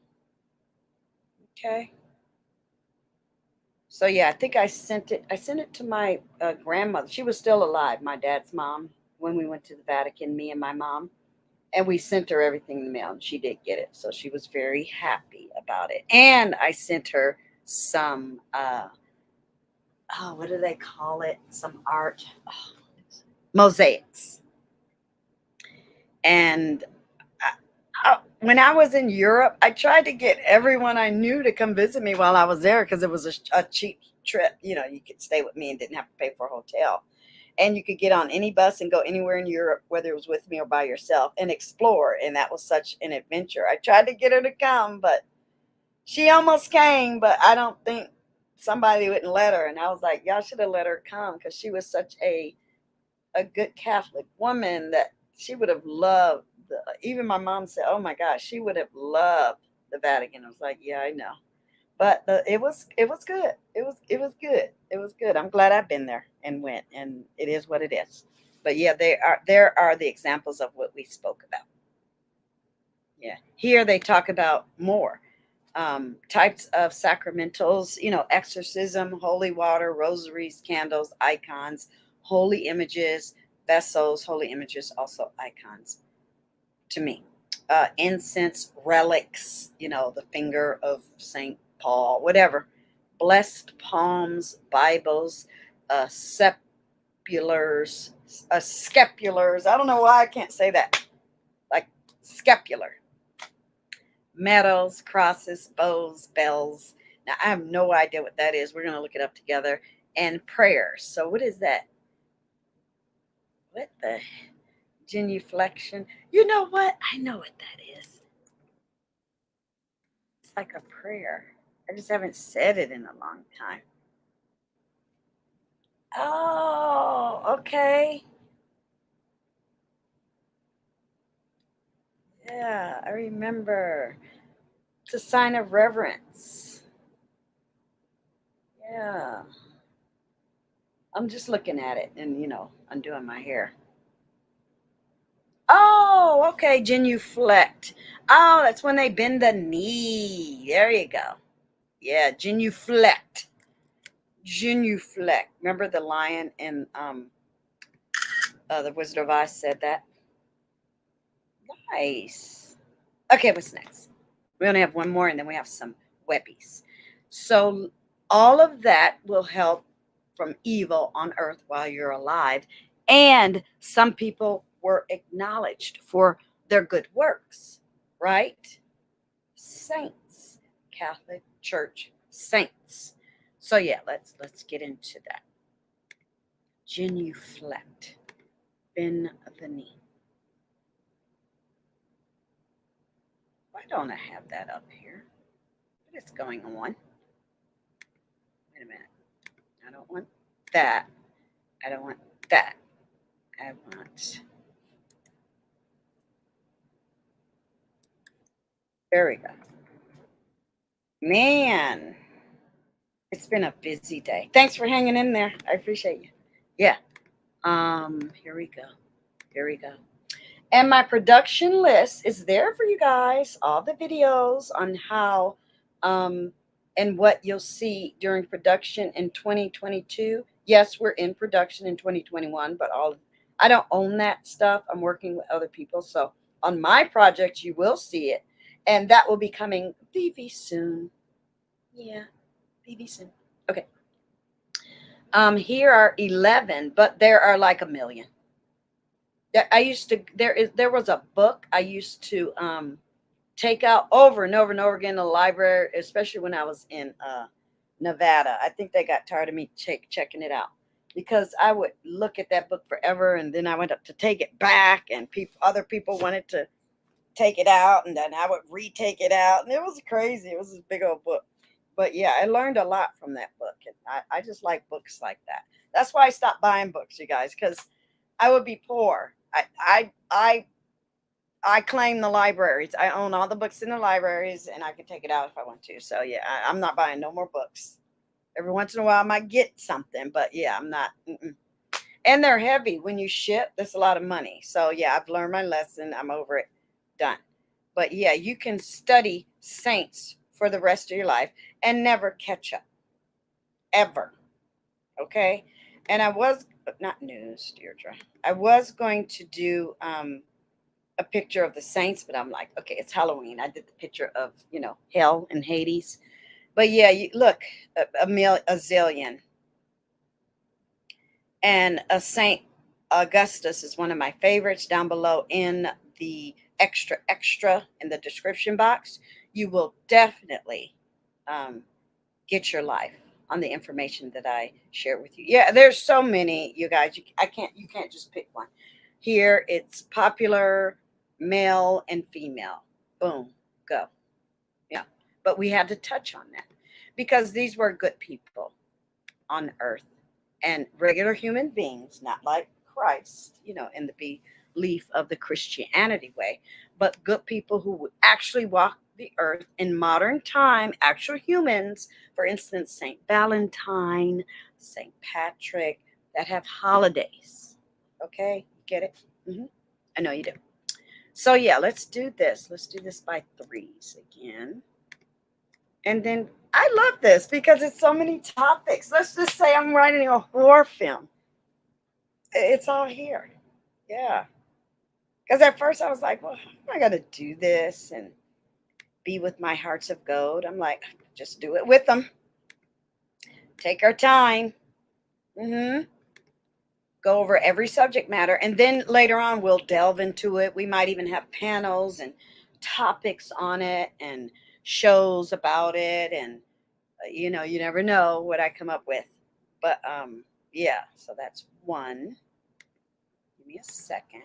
Okay. So yeah, I think I sent it. I sent it to my grandmother. She was still alive, my dad's mom, when we went to the Vatican. Me and my mom, and we sent her everything in the mail, and she did get it. So she was very happy about it. And I sent her some. What do they call it? Some art, mosaics. And when I was in Europe, I tried to get everyone I knew to come visit me while I was there because it was a cheap trip. You could stay with me and didn't have to pay for a hotel. And you could get on any bus and go anywhere in Europe, whether it was with me or by yourself, and explore. And that was such an adventure. I tried to get her to come, but she almost came, but I don't think somebody wouldn't let her. And I was like, y'all should have let her come, because she was such a good Catholic woman that she would have loved. Even my mom said, oh my gosh, she would have loved the Vatican. I was like, yeah, I know. But it was good. It was good. It was good. I'm glad I've been there and went, and it is what it is. But yeah, there are the examples of what we spoke about. Yeah. Here they talk about more types of sacramentals, exorcism, holy water, rosaries, candles, icons, holy images, vessels, holy images, also icons to me. Incense, relics, the finger of St. Paul, whatever. Blessed palms, Bibles, scapulars. I don't know why I can't say that. Like scapular. Medals, crosses, bows, bells. Now, I have no idea what that is. We're going to look it up together. And prayers. So what is that? What the genuflection? You know what? I know what that is. It's like a prayer. I just haven't said it in a long time. Oh, okay. Yeah, I remember. It's a sign of reverence. Yeah. I'm just looking at it and, you know, undoing my hair. Oh, okay, genuflect. Oh, that's when they bend the knee. There you go. Yeah, genuflect. Genuflect. Remember the lion in the Wizard of Oz said that? Nice. Okay, what's next? We only have one more and then we have some webbies. So all of that will help from evil on earth while you're alive. And some people were acknowledged for their good works, right? Saints, Catholic Church saints. So yeah, let's get into that. Genuflect, bend the knee. Why don't I have that up here? What is going on? Wait a minute. I don't want that. I don't want that. I want. There we go. Man, it's been a busy day. Thanks for hanging in there. I appreciate you. Yeah. Here we go. Here we go. And my production list is there for you guys. All the videos on how and what you'll see during production in 2022. Yes, we're in production in 2021, but I don't own that stuff. I'm working with other people. So on my project, you will see it. And that will be coming VV soon. Yeah, VV soon. Okay. Here are 11, but there are like a million. There was a book I used to take out over and over and over again in the library, especially when I was in Nevada. I think they got tired of me checking it out because I would look at that book forever, and then I went up to take it back, and other people wanted to take it out, and then I would retake it out, and it was crazy. It was this big old book. But yeah, I learned a lot from that book, and I just like books like that. That's why I stopped buying books, you guys, because I would be poor. I claim the libraries. I own all the books in the libraries, and I can take it out if I want to. So yeah, I'm not buying no more books. Every once in a while, I might get something, but yeah, I'm not. And they're heavy when you ship. That's a lot of money. So yeah, I've learned my lesson. I'm over it. Done. But yeah, you can study saints for the rest of your life and never catch up, ever. Okay. And I was not news, Deirdre. I was going to do a picture of the saints, but I'm like, okay, it's Halloween. I did the picture of, you know, hell and Hades. But yeah, you look, a zillion. And a Saint Augustus is one of my favorites. Down below in the extra in the description box, you will definitely get your life on the information that I share with you. Yeah, there's so many, you guys. You can't just pick one. Here it's popular, male and female. Boom, go. Yeah. But we had to touch on that because these were good people on earth and regular human beings, not like Christ, you know, in the belief of the Christianity way, but good people who would actually walk the earth in modern time, actual humans, for instance, St. Valentine, St. Patrick, that have holidays. Okay, get it? I know you do. So yeah, let's do this. Let's do this by threes again. And then I love this because it's so many topics. Let's just say I'm writing a horror film. It's all here. Yeah. Because at first I was like, well, how am I going to do this and be with my hearts of gold? I'm like, just do it with them. Take our time. Go over every subject matter. And then later on, we'll delve into it. We might even have panels and topics on it and shows about it. And, you know, you never know what I come up with. But yeah, so that's one. Give me a second.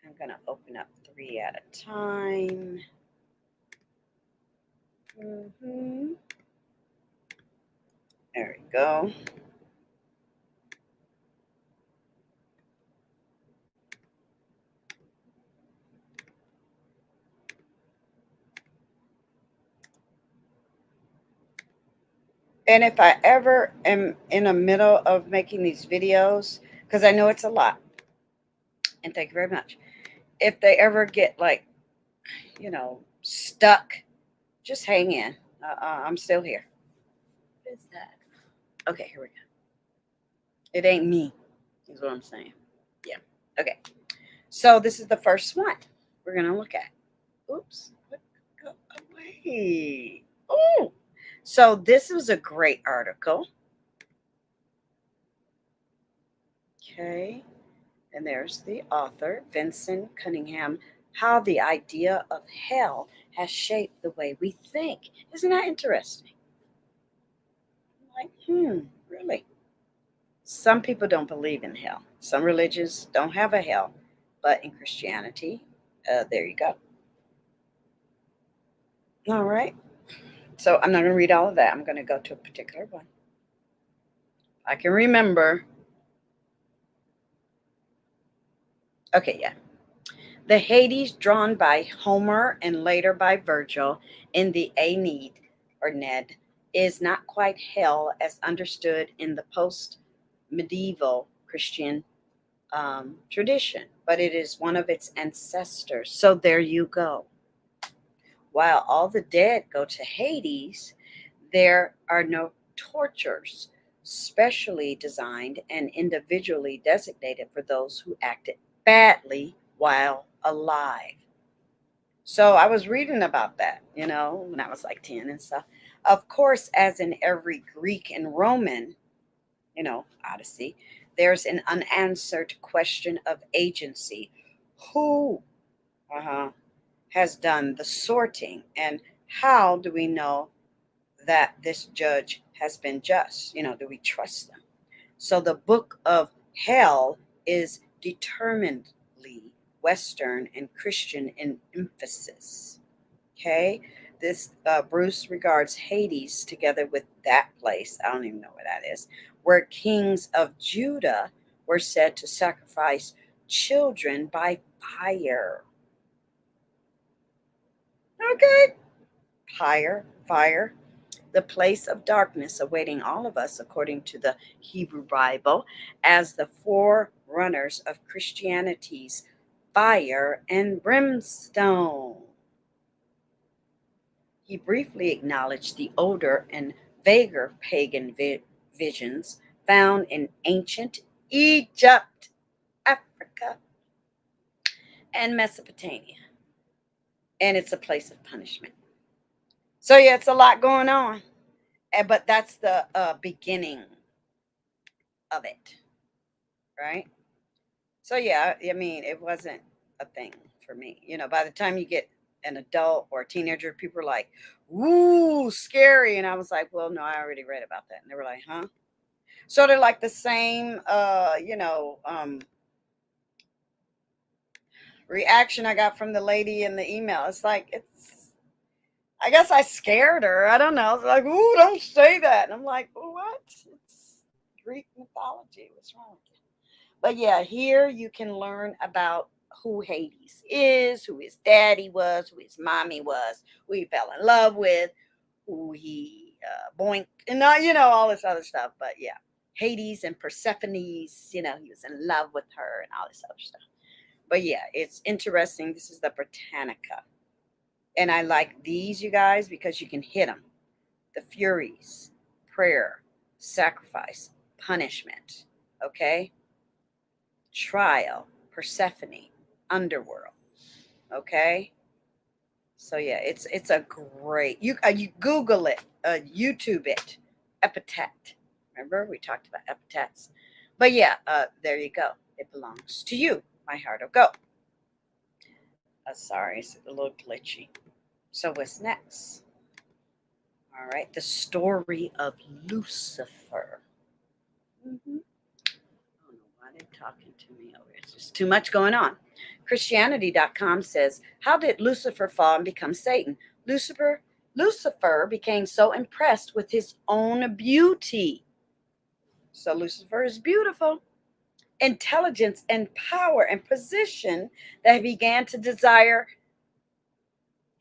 I'm going to open up 3 at a time. There we go. And if I ever am in the middle of making these videos, because I know it's a lot, and thank you very much. If they ever get like, stuck, just hang in. I'm still here. What is that? Okay, here we go. It ain't me, is what I'm saying. Yeah. Okay. So this is the first one we're going to look at. Oops. Go away. Oh. So this was a great article. Okay. And there's the author, Vincent Cunningham, How the Idea of Hell Has Shaped the Way We Think. Isn't that interesting? Like, really? Some people don't believe in hell. Some religions don't have a hell. But in Christianity, there you go. All right. So I'm not going to read all of that. I'm going to go to a particular one. I can remember. Okay, yeah. The Hades drawn by Homer and later by Virgil in the Aeneid or Ned is not quite hell as understood in the post-medieval Christian tradition, but it is one of its ancestors. So there you go. While all the dead go to Hades, there are no tortures specially designed and individually designated for those who acted badly while alive. So I was reading about that, when I was like 10 and stuff. Of course, as in every Greek and Roman, Odyssey, there's an unanswered question of agency. Who has done the sorting, and how do we know that this judge has been just? Do we trust them? So the book of hell is determinedly Western and Christian in emphasis. Okay, this Bruce regards Hades together with that place. I don't even know where that is, where kings of Judah were said to sacrifice children by fire. Okay, fire, the place of darkness awaiting all of us, according to the Hebrew Bible, as the forerunners of Christianity's fire and brimstone. He briefly acknowledged the older and vaguer pagan visions found in ancient Egypt, Africa, and Mesopotamia. And it's a place of punishment. So, yeah, it's a lot going on. But that's the beginning of it, right? So, yeah, I mean, it wasn't a thing for me. By the time you get an adult or a teenager, people are like, "Ooh, scary." And I was like, "Well, no, I already read about that." And they were like, "Huh?" So they're like the same, reaction I got from the lady in the email. It's like, I guess I scared her. I don't know. It's like, "Ooh, don't say that." And I'm like, "What? It's Greek mythology. What's wrong with you?" But yeah, here you can learn about who Hades is, who his daddy was, who his mommy was, who he fell in love with, who he boinked, and all this other stuff. But yeah, Hades and Persephone's, he was in love with her and all this other stuff. But yeah, it's interesting. This is the Britannica. And I like these, you guys, because you can hit them. The Furies, prayer, sacrifice, punishment. Okay? Trial, Persephone, underworld. Okay? So yeah, it's a great, you Google it, YouTube it, epithet. Remember we talked about epithets, but yeah, there you go. It belongs to you. My heart will go. Sorry, it's a little glitchy. So what's next? All right, the story of Lucifer. Mm-hmm. I don't know why they're talking to me over here. It's just too much going on. Christianity.com says, how did Lucifer fall and become Satan? Lucifer became so impressed with his own beauty. So Lucifer is beautiful. Intelligence and power and position that he began to desire.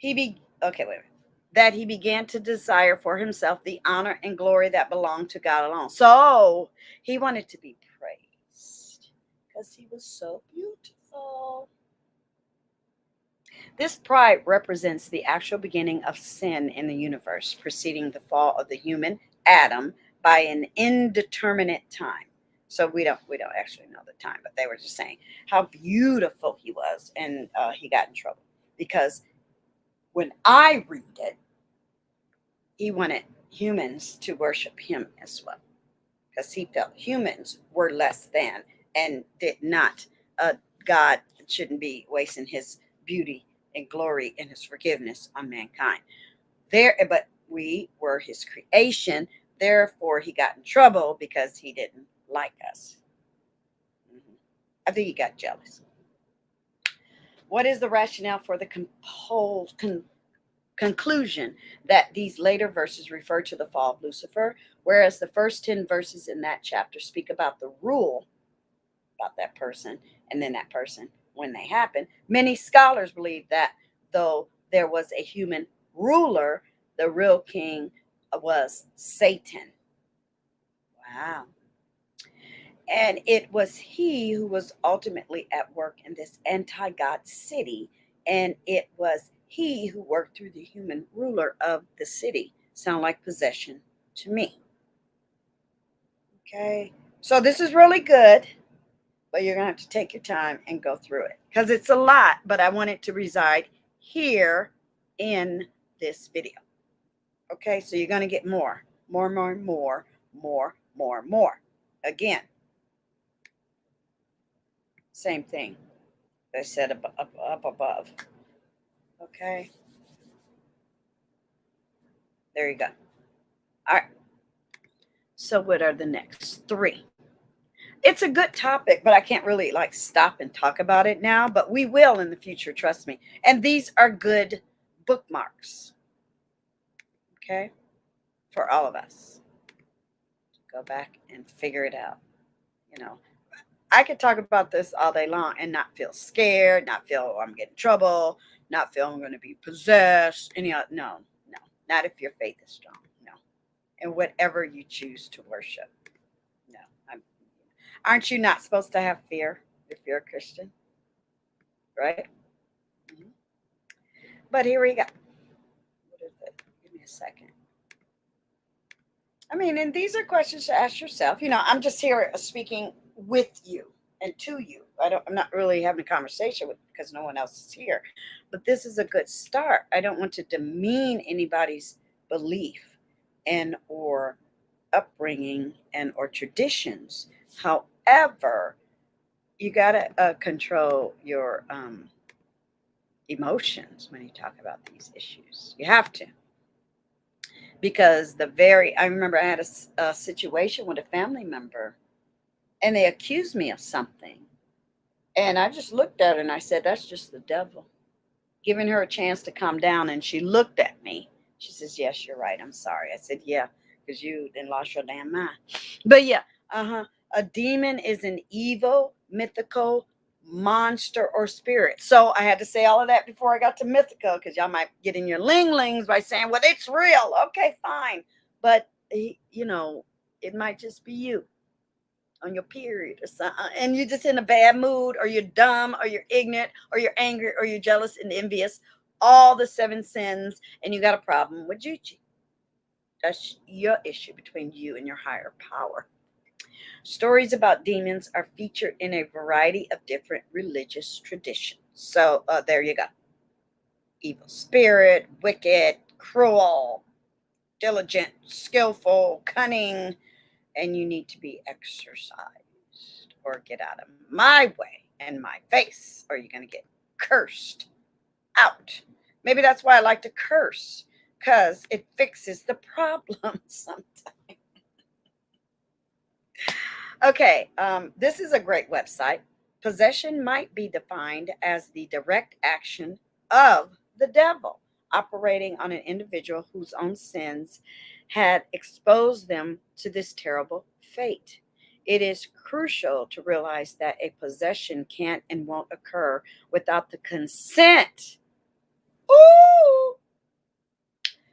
Okay, wait a minute. that he began to desire for himself the honor and glory that belonged to God alone. So he wanted to be praised because he was so beautiful. This pride represents the actual beginning of sin in the universe, preceding the fall of the human Adam by an indeterminate time. So we don't actually know the time, but they were just saying how beautiful he was, and he got in trouble because when I read it, he wanted humans to worship him as well, because he felt humans were less than and did not. God shouldn't be wasting his beauty and glory and his forgiveness on mankind. But we were his creation. Therefore, he got in trouble because he didn't like us. I think he got jealous. What is the rationale for the conclusion that these later verses refer to the fall of Lucifer, whereas the first 10 verses in that chapter speak about the rule about that person and then that person when they happen? Many scholars believe that though there was a human ruler, the real king was Satan. Wow. And it was he who was ultimately at work in this anti-God city. And it was he who worked through the human ruler of the city. Sound like possession to me. Okay. So this is really good, but you're going to have to take your time and go through it because it's a lot, but I want it to reside here in this video. Okay. So you're going to get more. Again, same thing I said up above. Okay. There you go. All right. So what are the next 3? It's a good topic, but I can't really like stop and talk about it now, but we will in the future, trust me. And these are good bookmarks. Okay. For all of us. Go back and figure it out. You know, I could talk about this all day long and not feel scared, not feel I'm getting in trouble, not feel I'm going to be possessed. No, not if your faith is strong. No. And whatever you choose to worship. No. Aren't you not supposed to have fear if you're a Christian? Right? Mm-hmm. But here we go. What is it? Give me a second. I mean, and these are questions to ask yourself. I'm just here speaking with you and to you. I'm not really having a conversation with because no one else is here. But this is a good start. I don't want to demean anybody's belief and or upbringing and or traditions. However, you got to control your emotions when you talk about these issues. You have to. Because I remember I had a situation with a family member and they accused me of something. And I just looked at her and I said, that's just the devil. Giving her a chance to calm down. And she looked at me. She says, yes, you're right. I'm sorry. I said, yeah, because you didn't lost your damn mind. But yeah, a demon is an evil, mythical monster or spirit. So I had to say all of that before I got to mythical, because y'all might get in your ling-lings by saying, well, it's real. Okay, fine. But, it might just be you on your period or something, and you're just in a bad mood, or you're dumb, or you're ignorant, or you're angry, or you're jealous and envious. All the 7 sins, and you got a problem with Juji. That's your issue between you and your higher power. Stories about demons are featured in a variety of different religious traditions. So there you go. Evil spirit, wicked, cruel, diligent, skillful, cunning, and you need to be exorcised or get out of my way and my face, or you're going to get cursed out. Maybe that's why I like to curse, because it fixes the problem sometimes. Okay, this is a great website. Possession might be defined as the direct action of the devil operating on an individual whose own sins had exposed them to this terrible fate. It is crucial to realize that a possession can't and won't occur without the consent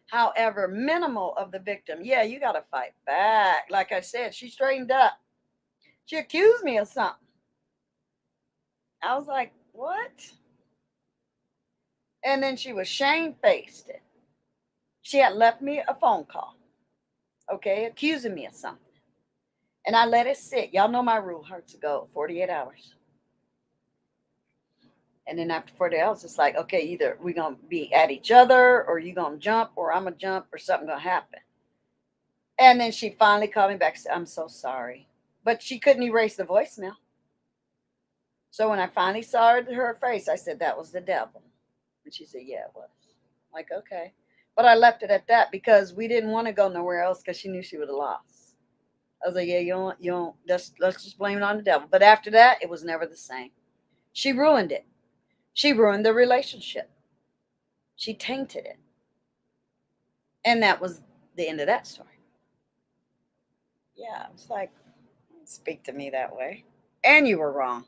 However, minimal of the victim, yeah, you got to fight back. Like I said, she straightened up. She accused me of something. I was like, what? And then she was shamefaced it. She had left me a phone call, okay, accusing me of something. And I let it sit. Y'all know my rule, hearts of gold, 48 hours. And then after 48 hours, it's like, okay, either we're going to be at each other or you're going to jump or I'm going to jump or something going to happen. And then she finally called me back and said, I'm so sorry. But she couldn't erase the voicemail. So when I finally saw her face, I said, that was the devil. And she said, yeah, it was. I'm like, okay. But I left it at that because we didn't want to go nowhere else because she knew she would have lost. I was like, yeah, you don't, let's just blame it on the devil. But after that, it was never the same. She ruined it. She ruined the relationship. She tainted it. And that was the end of that story. Yeah, I was like, don't speak to me that way. And you were wrong.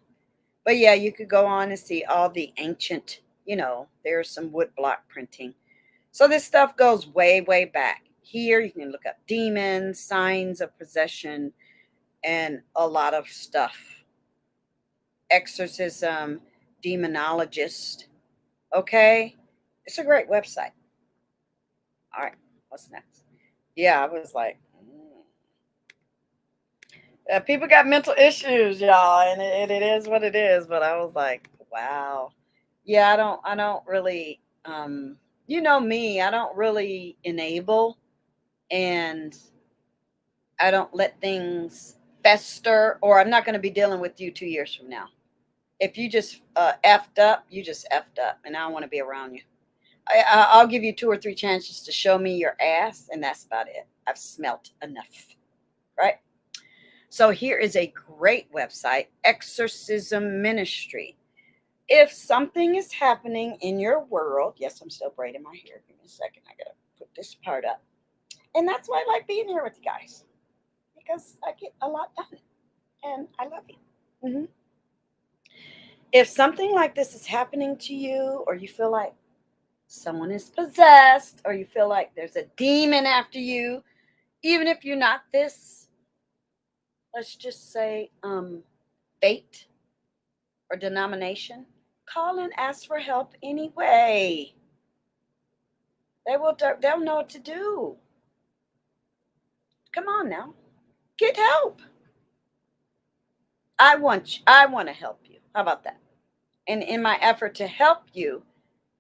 But yeah, you could go on and see all the ancient, there's some wood block printing. So this stuff goes way, way back. Here you can look up demons, signs of possession, and a lot of stuff. Exorcism, demonologist. Okay? It's a great website. All right, what's next? Yeah, I was like, people got mental issues, y'all, and it is what it is. But I was like, wow. Yeah, I don't really, you know me, I don't really enable, and I don't let things fester, or I'm not going to be dealing with you 2 years from now. If you just effed up, you just effed up, and I don't want to be around you. I'll give you 2 or 3 chances to show me your ass, and that's about it. I've smelt enough, right? So here is a great website, Exorcism Ministry. If something is happening in your world, yes, I'm still braiding my hair. Give me a second. I got to put this part up. And that's why I like being here with you guys, because I get a lot done, and I love you. Mm-hmm. If something like this is happening to you, or you feel like someone is possessed, or you feel like there's a demon after you, even if you're not this, let's just say, fate or denomination, call and ask for help anyway. They'll know what to do. Come on now, get help. I want to help you. How about that? And in my effort to help you,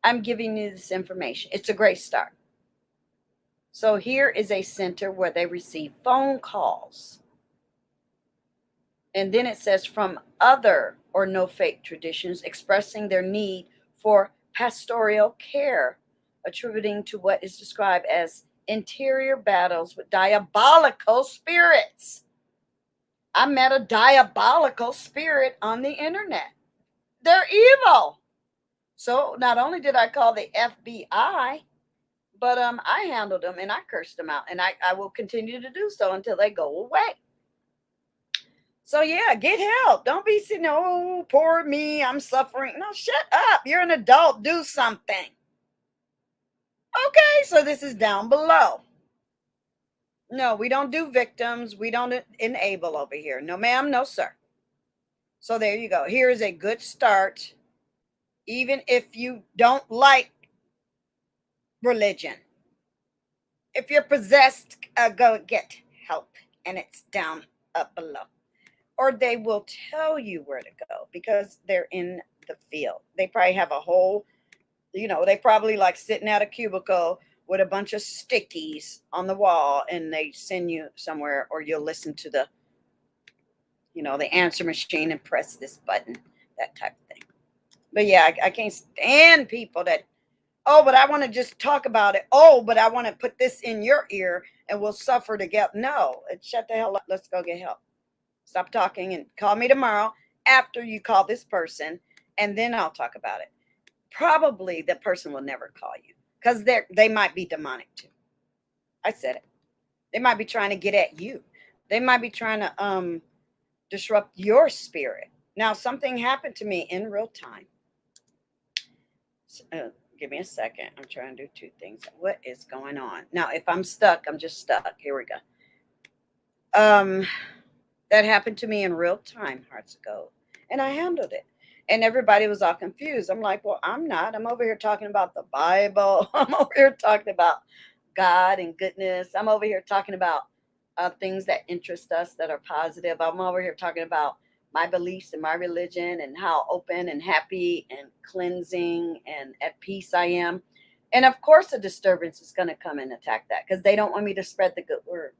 I'm giving you this information. It's a great start. So here is a center where they receive phone calls. And then it says from other or no faith traditions expressing their need for pastoral care, attributing to what is described as interior battles with diabolical spirits. I met a diabolical spirit on the internet. They're evil. So not only did I call the FBI, but I handled them and I cursed them out, and I will continue to do so until they go away. So yeah, get help. Don't be sitting, oh, poor me, I'm suffering. No, shut up. You're an adult. Do something. Okay, so this is down below. No, we don't do victims. We don't enable over here. No, ma'am. No, sir. So there you go. Here is a good start. Even if you don't like religion, if you're possessed, go get help. And it's down up below. Or they will tell you where to go because they're in the field. They probably have a whole, they probably like sitting at a cubicle with a bunch of stickies on the wall, and they send you somewhere, or you'll listen to the, the answer machine and press this button, that type of thing. But yeah, I can't stand people that, oh, but I want to just talk about it. Oh, but I want to put this in your ear and we'll suffer together. No, shut the hell up. Let's go get help. Stop talking and call me tomorrow after you call this person, and then I'll talk about it. Probably the person will never call you because they might be demonic too. I said it. They might be trying to get at you. They might be trying to disrupt your spirit. Now, something happened to me in real time. Give Give me a second. I'm trying to do two things. What is going on? Now, if I'm stuck, I'm just stuck. Here we go. That happened to me in real time, hearts ago. And I handled it. And everybody was all confused. I'm like, well, I'm not. I'm over here talking about the Bible. I'm over here talking about God and goodness. I'm over here talking about things that interest us that are positive. I'm over here talking about my beliefs and my religion and how open and happy and cleansing and at peace I am. And of course, a disturbance is going to come and attack that because they don't want me to spread the good word.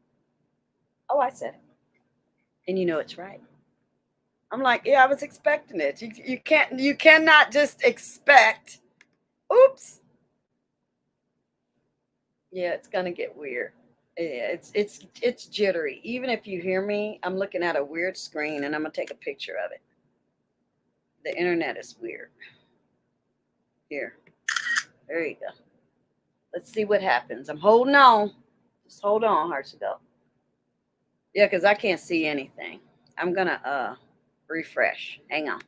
Oh, I said it. And you know it's right. I'm like, yeah, I was expecting it. You cannot just expect. Oops. Yeah, it's gonna get weird. Yeah, it's jittery. Even if you hear me, I'm looking at a weird screen and I'm gonna take a picture of it. The internet is weird. Here. There you go. Let's see what happens. I'm holding on. Just hold on, hearts to go. Yeah, because I can't see anything. I'm gonna refresh. Hang on.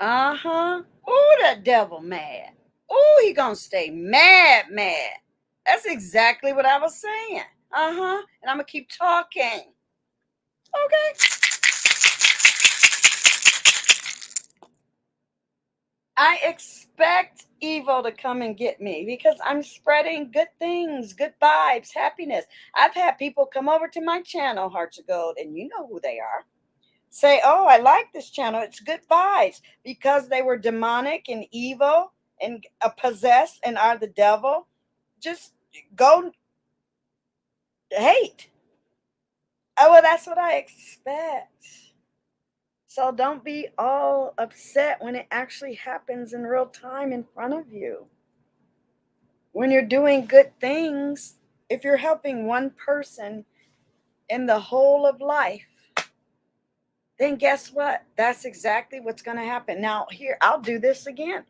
Uh-huh. Oh, that devil mad. Oh, he gonna stay mad. That's exactly what I was saying. Uh-huh. And I'm gonna keep talking. Okay. I expect evil to come and get me because I'm spreading good things, good vibes, happiness. I've had people come over to my channel, Hearts of Gold, and you know who they are. Say, oh, I like this channel. It's good vibes because they were demonic and evil and possessed and are the devil. Just go hate. Oh, well, that's what I expect. So don't be all upset when it actually happens in real time in front of you. When you're doing good things, if you're helping one person in the whole of life, then guess what? That's exactly what's going to happen. Now, here, I'll do this again.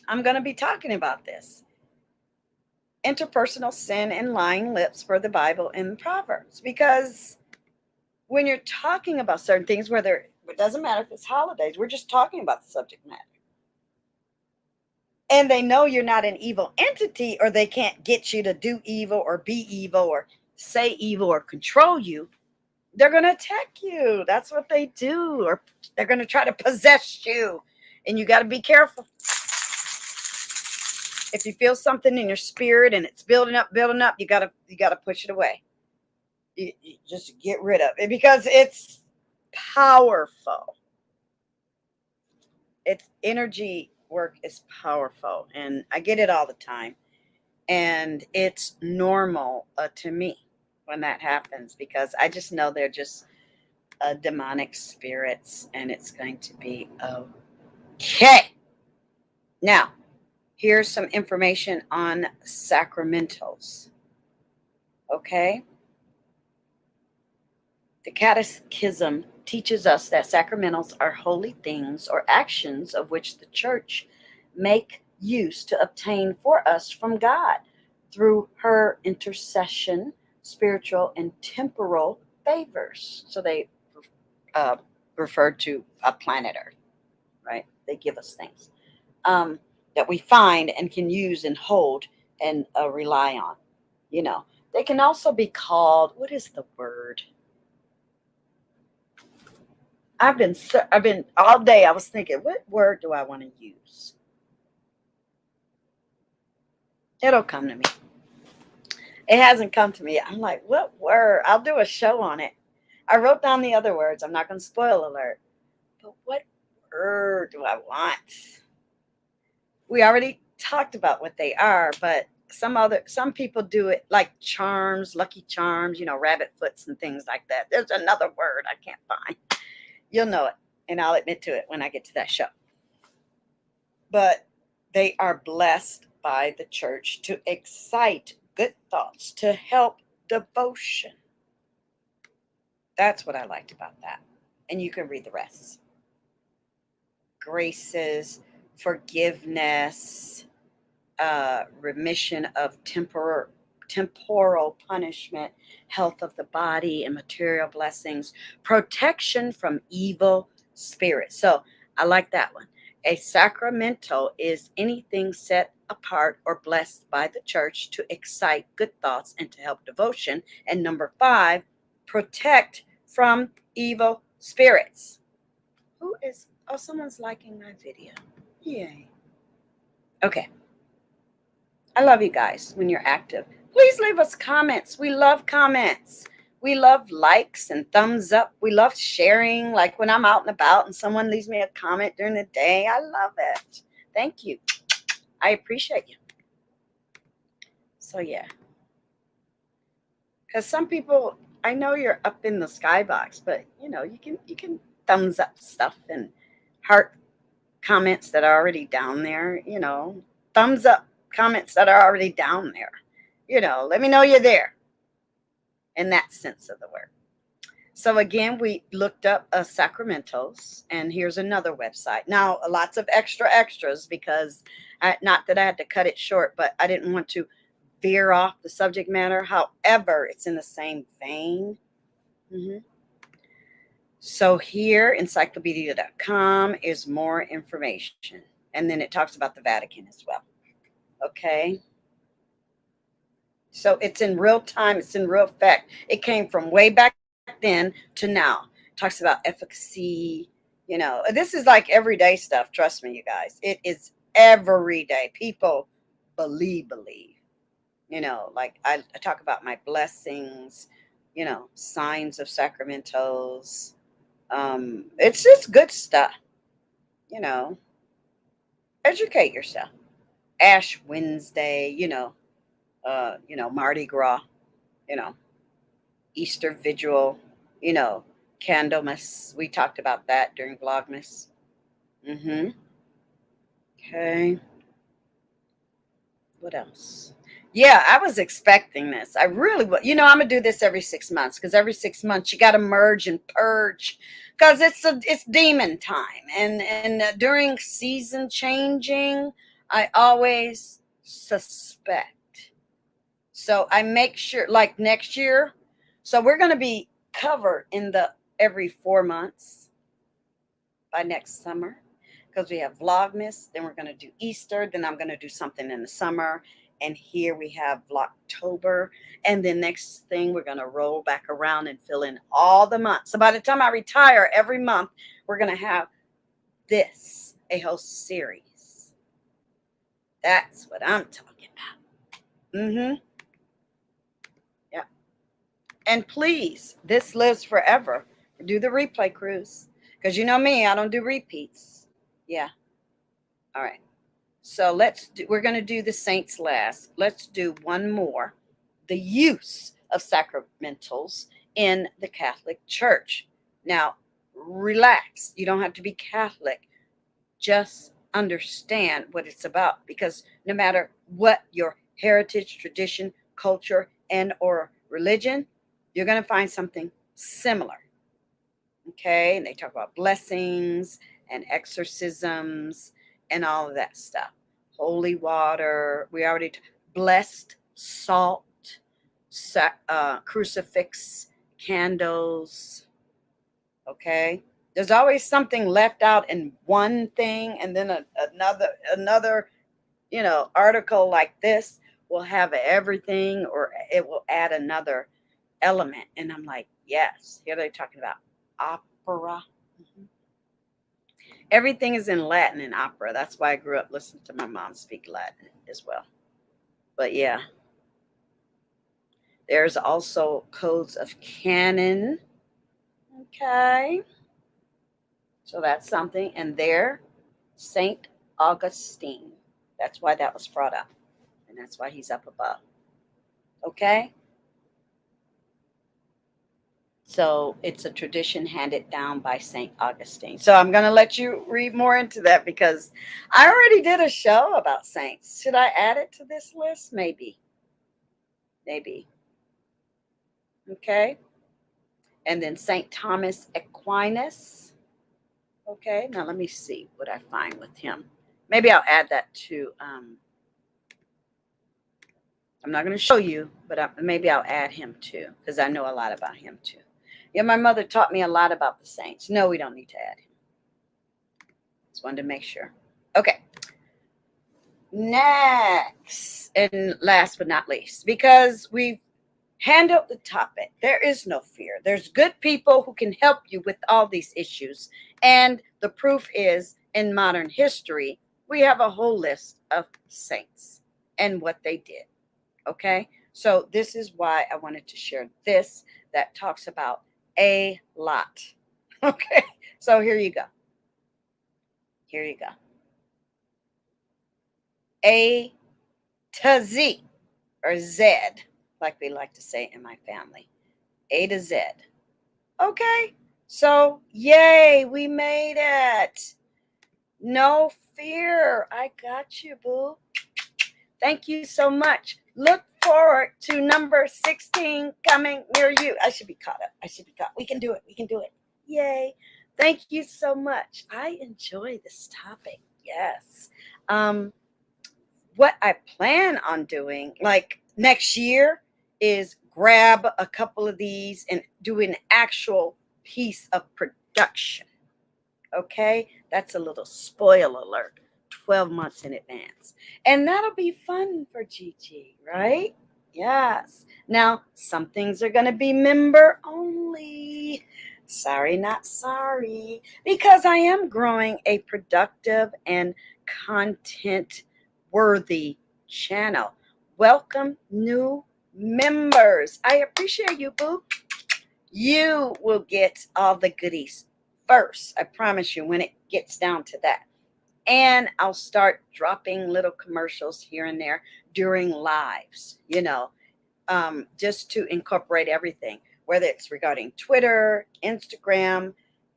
I'm going to be talking about this. Interpersonal sin and lying lips for the Bible and Proverbs. Because when you're talking about certain things, whether it doesn't matter if it's holidays, we're just talking about the subject matter. And they know you're not an evil entity, or they can't get you to do evil or be evil or say evil or control you. They're going to attack you. That's what they do. Or they're going to try to possess you. And you got to be careful. If you feel something in your spirit and it's building up, you got to push it away. You just get rid of it because it's powerful. It's energy work is powerful, and I get it all the time. And it's normal to me when that happens because I just know they're just demonic spirits, and it's going to be okay. Now, here's some information on sacramentals. Okay? The Catechism teaches us that sacramentals are holy things or actions of which the church make use to obtain for us from God through her intercession, spiritual and temporal favors. So they refer to planet Earth, right? They give us things that we find and can use and hold and rely on. You know, they can also be called, what is the word? I've been all day. I was thinking, what word do I want to use? It'll come to me. It hasn't come to me. I'm like, what word? I'll do a show on it. I wrote down the other words. I'm not going to spoil alert. But what word do I want? We already talked about what they are, but some people do it like charms, lucky charms, rabbit foots and things like that. There's another word I can't find. You'll know it, and I'll admit to it when I get to that show. but they are blessed by the church to excite good thoughts, to help devotion. That's what I liked about that. And you can read the rest. Graces, forgiveness, remission of temporal punishment, health of the body and material blessings, protection from evil spirits. So I like that one. A sacramental is anything set apart or blessed by the church to excite good thoughts and to help devotion. And number 5, protect from evil spirits. Who is, oh, someone's liking my video. Yay. Okay. I love you guys when you're active. Please leave us comments. We love comments. We love likes and thumbs up. We love sharing. Like when I'm out and about and someone leaves me a comment during the day, I love it. Thank you. I appreciate you. So yeah. Because some people, I know you're up in the skybox, but you know, you can thumbs up stuff and heart comments that are already down there, you know, thumbs up comments that are already down there. You know, let me know you're there in that sense of the word. So again, we looked up sacramentals, and here's another website. Now, lots of extras because not that I had to cut it short, but I didn't want to veer off the subject matter. However, it's in the same vein. So here, encyclopedia.com is more information. And then it talks about the Vatican as well. Okay. So it's in real time. It's in real effect. It came from way back then to now. It talks about efficacy. You know, this is like everyday stuff. Trust me, you guys. It is everyday. People believe. You know, like I talk about my blessings, you know, signs of sacramentals. It's just good stuff. You know, educate yourself. Ash Wednesday, you know, Mardi Gras, you know, Easter Vigil, you know, Candlemas. We talked about that during Vlogmas. Okay. What else? Yeah, I was expecting this. I really would. You know, I'm gonna do this every 6 months because every 6 months you got to merge and purge because it's demon time and during season changing, I always suspect. So I make sure, like next year, so we're going to be covered in the every 4 months by next summer because we have Vlogmas, then we're going to do Easter, then I'm going to do something in the summer, and here we have Vlogtober, and then next thing we're going to roll back around and fill in all the months. So by the time I retire, every month we're going to have this, a whole series. That's what I'm talking about. Yeah. And please, this lives forever. Do the replay cruise. Because you know me, I don't do repeats. Yeah. All right. So we're going to do the saints last. Let's do one more. The use of sacramentals in the Catholic Church. Now, relax. You don't have to be Catholic. Just understand what it's about. Because no matter what your heritage, tradition, culture, and or religion, you're going to find something similar. Okay, and they talk about blessings and exorcisms and all of that stuff. Holy water, we already blessed salt, crucifix, candles. Okay, there's always something left out in one thing, and then another, you know, article like this will have everything, or it will add another element. And I'm like, yes, here they're talking about opera. Everything is in Latin in opera. That's why I grew up listening to my mom speak Latin as well. But yeah, there's also codes of canon. Okay, so that's something. And there, Saint Augustine. That's why that was brought up, and that's why he's up above. Okay. So it's a tradition handed down by St. Augustine. So I'm going to let you read more into that because I already did a show about saints. Should I add it to this list? Maybe. Maybe. Okay. And then St. Thomas Aquinas. Okay. Now let me see what I find with him. Maybe I'll add that to, I'm not going to show you, but maybe I'll add him too because I know a lot about him too. Yeah, my mother taught me a lot about the saints. No, we don't need to add him. Just wanted to make sure. Okay. Next, and last but not least, because we've handled the topic, there is no fear. There's good people who can help you with all these issues. And the proof is, in modern history, we have a whole list of saints and what they did. Okay? So this is why I wanted to share this that talks about a lot. Okay, so here you go. Here you go. A to Z, or Z, like we like to say in my family. A to Z. Okay, so yay, we made it. No fear. I got you, boo. Thank you so much. Look forward to number 16 coming near you. I should be caught up. I should be caught. We can do it. We can do it. Yay. Thank you so much. I enjoy this topic. Yes. What I plan on doing, like next year, is grab a couple of these and do an actual piece of production. Okay? That's a little spoiler alert. 12 months in advance. And that'll be fun for Gigi, right? Yes. Now, some things are going to be member only. Sorry, not sorry. Because I am growing a productive and content-worthy channel. Welcome, new members. I appreciate you, boo. You will get all the goodies first. I promise you when it gets down to that. And I'll start dropping little commercials here and there during lives, you know, just to incorporate everything, whether it's regarding Twitter, Instagram,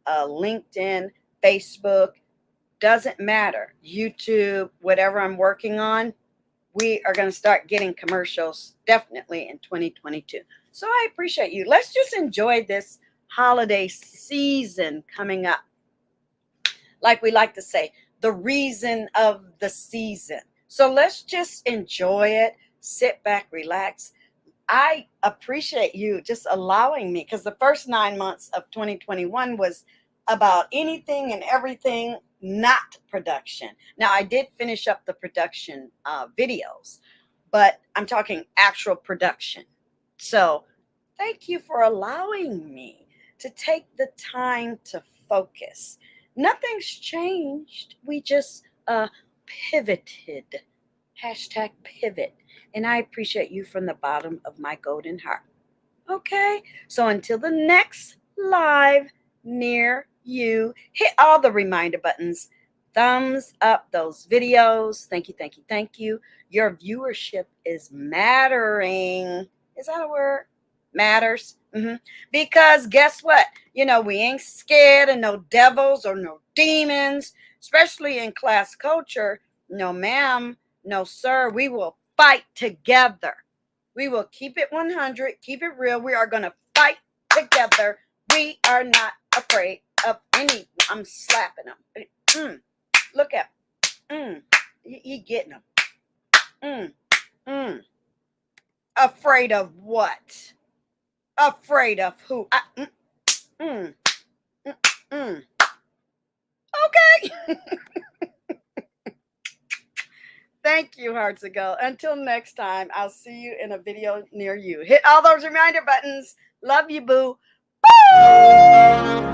LinkedIn, Facebook, doesn't matter. YouTube, whatever I'm working on, we are going to start getting commercials definitely in 2022. So I appreciate you. Let's just enjoy this holiday season coming up. Like we like to say, the reason of the season. So let's just enjoy it. Sit back, relax. I appreciate you just allowing me, because the first 9 months of 2021 was about anything and everything not production. Now, I did finish up the production videos, but I'm talking actual production. So thank you for allowing me to take the time to focus. Nothing's changed. We just pivoted. Hashtag pivot. And I appreciate you from the bottom of my golden heart. Okay? So until the next live near you, hit all the reminder buttons. Thumbs up those videos. Thank you, thank you, thank you. Your viewership is mattering. Is that a word? Matters. Because guess what? You know, we ain't scared of no devils or no demons, especially in class culture. No, ma'am. No, sir. We will fight together. We will keep it 100, keep it real. We are going to fight together. We are not afraid of any. I'm slapping them. Look at him. He getting them. Afraid of what? Afraid of who? Okay. Thank you, HUGz. Until next time, I'll see you in a video near you. Hit all those reminder buttons. Love you, boo. Bye.